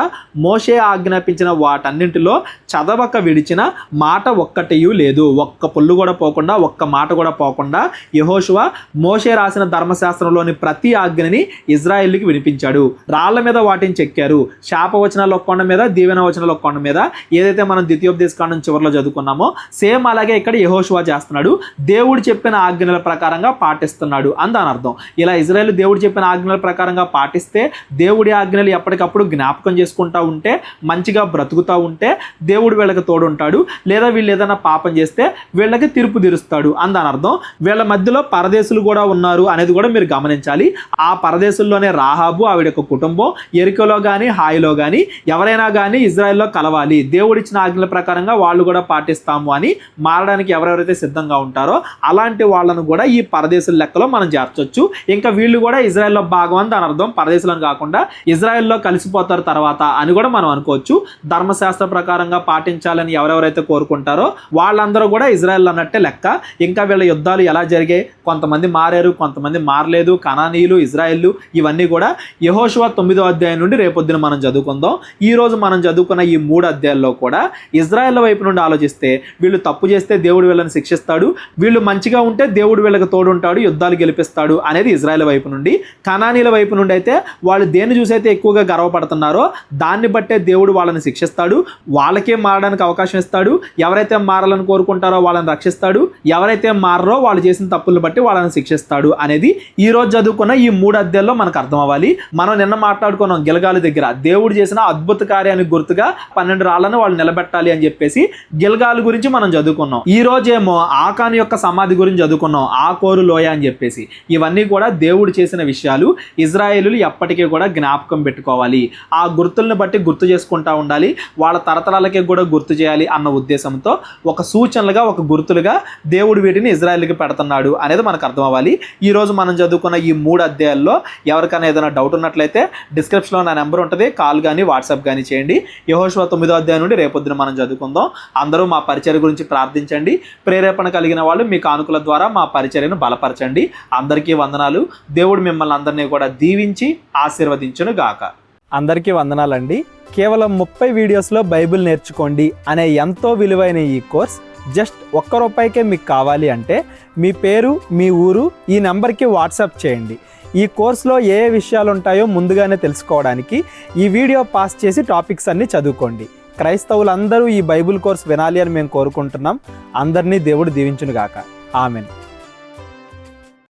మోషే ఆజ్ఞాపించిన వాటన్నింటిలో చదవక విడిచిన మాట ఒక్కటియూ లేదు. ఒక్క పొల్లు కూడా పోకుండా ఒక్క మాట కూడా పోకుండా యెహోషువ మోషే రాసిన ధర్మశాస్త్రంలోని ప్రతి ఆజ్ఞని ఇజ్రాయేలుకి వినిపించాడు. రాళ్ల మీద వాటిని చెక్కారు. శాపవచనాలు ఒక కొండ మీద, దీవెన వచనాలు ఒక కొండ మీద, ఏదైతే మనం ద్వితీయోపదేశకాండం చివరిలో చదువుకున్నామో సేమ్ అలాగే ఇక్కడ యెహోషువ చేస్తున్నాడు. దేవుడు చెప్పిన ఆజ్ఞల ప్రకారంగా పాటిస్తున్నాడు అని దాని అర్థం. ఇలా ఇజ్రాయేలు దేవుడు చెప్పిన ఆజ్ఞల ప్రకారంగా పాటిస్తే, దేవుడి ఆజ్ఞలు ఎప్పటికప్పుడు జ్ఞాపకం చేసుకుంటూ ఉంటే, మంచిగా బ్రతుకుతూ ఉంటే దేవుడు వీళ్ళకి తోడుంటాడు. లేదా వీళ్ళు ఏదైనా పాపం చేస్తే వీళ్ళకి తీర్పు తీరుస్తాడు అని దాని అర్థం. వీళ్ళ మధ్యలో పరదేశులు కూడా ఉన్నారు అనేది కూడా మీరు గమనించాలి. ఆ పరదేశుల్లోనే రాహాబు, ఆవిడ యొక్క కుటుంబం, ఎరికోలో కానీ హాయిలో కానీ ఎవరైనా కానీ ఇజ్రాయెల్లో కలవాలి, దేవుడిచ్చిన ఆజ్ఞల ప్రకారంగా వాళ్ళు కూడా పాటిస్తాము అని మారడానికి ఎవరెవరైతే సిద్ధంగా ఉంటారో అలాంటి వాళ్ళను కూడా ఈ పరదేశుల లెక్కలో మనం చేర్చొచ్చు. ఇంకా వీళ్ళు కూడా ఇజ్రాయెల్లో భాగం అని దాని అర్థం. పరదేశులను కాకుండా ఇజ్రాయెల్లో కలిసిపోతారు తర్వాత అని కూడా మనం అనుకోవచ్చు. ధర్మశాస్త్ర ప్రకారంగా పాటించాలని ఎవరెవరైతే కోరుకుంటారో వాళ్ళందరూ కూడా ఇజ్రాయెల్ అన్నట్టే లెక్క. ఇంకా వీళ్ళ యుద్ధాలు ఎలా జరిగాయి, కొంతమంది మారారు, కొంతమంది మారలేదు, కనానీయులు, ఇజ్రాయెల్లు, ఇవన్నీ కూడా యెహోషువ 9వ అధ్యాయం నుండి రేపొద్దున మనం చదువుకుందాం. ఈ రోజు మనం చదువుకున్న ఈ 3 అధ్యాయాల్లో కూడా ఇజ్రాయెల్ వైపు నుండి ఆలోచిస్తే వీళ్ళు తప్పు చేస్తే దేవుడు వీళ్ళని శిక్షిస్తాడు, వీళ్ళు మంచిగా ఉంటే దేవుడు వీళ్ళకి తోడుంటాడు, యుద్ధాలు గెలిపిస్తాడు అనేది ఇజ్రాయెల్ వైపు నుండి. కనానీల వైపు నుండి అయితే వాళ్ళు దేన్ని చూసి అయితే ఎక్కువగా గర్వపడుతున్నారో దాన్ని బట్టే దేవుడు వాళ్ళని శిక్షిస్తాడు, వాళ్ళకే మారడానికి అవకాశం ఇస్తాడు. ఎవరైతే మారాలని కోరుకుంటారో వాళ్ళని రక్షిస్తాడు, ఎవరైతే మారరో వాళ్ళు చేసిన తప్పులను బట్టి వాళ్ళని శిక్షిస్తాడు అనేది ఈ రోజు చదువుకున్న ఈ 3 అధ్యాయాల్లో మనకు అర్థం అవ్వాలి. మనం నిన్న మాట్లాడుకున్నాం గిల్గాలు దగ్గర దేవుడు చేసిన అద్భుత కార్యానికి గుర్తుగా 12 రాళ్లను వాళ్ళు నిలబెట్టాలి అని చెప్పేసి గిల్గాలు గురించి మనం చదువుకున్నాం. ఈ రోజేమో ఆకాను యొక్క సమాధి గురించి చదువుకున్నాం, ఆకోరు లోయ అని చెప్పేసి. ఇవన్నీ కూడా దేవుడు చేసిన విషయాలు. ఇజ్రాయేలులు ఎప్పటికీ కూడా జ్ఞాపకం పెట్టుకోవాలి, ఆ గుర్తులను బట్టి గుర్తు చేసుకుంటా ఉండాలి, వాళ్ళ తరతరాలకి కూడా గుర్తు చేయాలి అన్న ఉద్దేశంతో ఒక సూచనలుగా, ఒక గుర్తులుగా దేవుడు వీటిని ఇజ్రాయేల్కి పెడుతున్నాడు అనేది మనకు అర్థం అవ్వాలి. ఈ రోజు మనం చదువుకున్న ఈ 3 అధ్యాయాల్లో ఎవరికైనా ఏదైనా డౌట్ ఉన్నట్లయితే డిస్క్రిప్షన్లో నా నెంబర్ ఉంటుంది, కాల్ కానీ వాట్సాప్ కానీ చేయండి. యెహోషువ 9వ అధ్యాయం నుండి రేపొద్దున మనం చదువుకుందాం. అందరూ మా పరిచర్య గురించి ప్రార్థించండి. ప్రేరేపణ కలిగిన వాళ్ళు మీ కానుకల ద్వారా మా పరిచర్యను బలపరచండి. అందరికీ వందనాలు. దేవుడు మిమ్మల్ని అందరినీ కూడా దీవించి ఆశీర్వదించును గాక. అందరికీ వందనాలండి. కేవలం 30 వీడియోస్లో బైబిల్ నేర్చుకోండి అనే ఎంతో విలువైన ఈ కోర్స్ జస్ట్ ₹1 మీకు కావాలి అంటే మీ పేరు, మీ ఊరు ఈ నెంబర్కి వాట్సాప్ చేయండి. ఈ కోర్సులో ఏ విషయాలు ఉంటాయో ముందుగానే తెలుసుకోవడానికి ఈ వీడియో పాస్ చేసి టాపిక్స్ అన్నీ చదువుకోండి. క్రైస్తవులందరూ ఈ బైబిల్ కోర్స్ వినాలి అని మేము కోరుకుంటున్నాం. అందరినీ దేవుడు దీవించును గాక. ఆమెన్.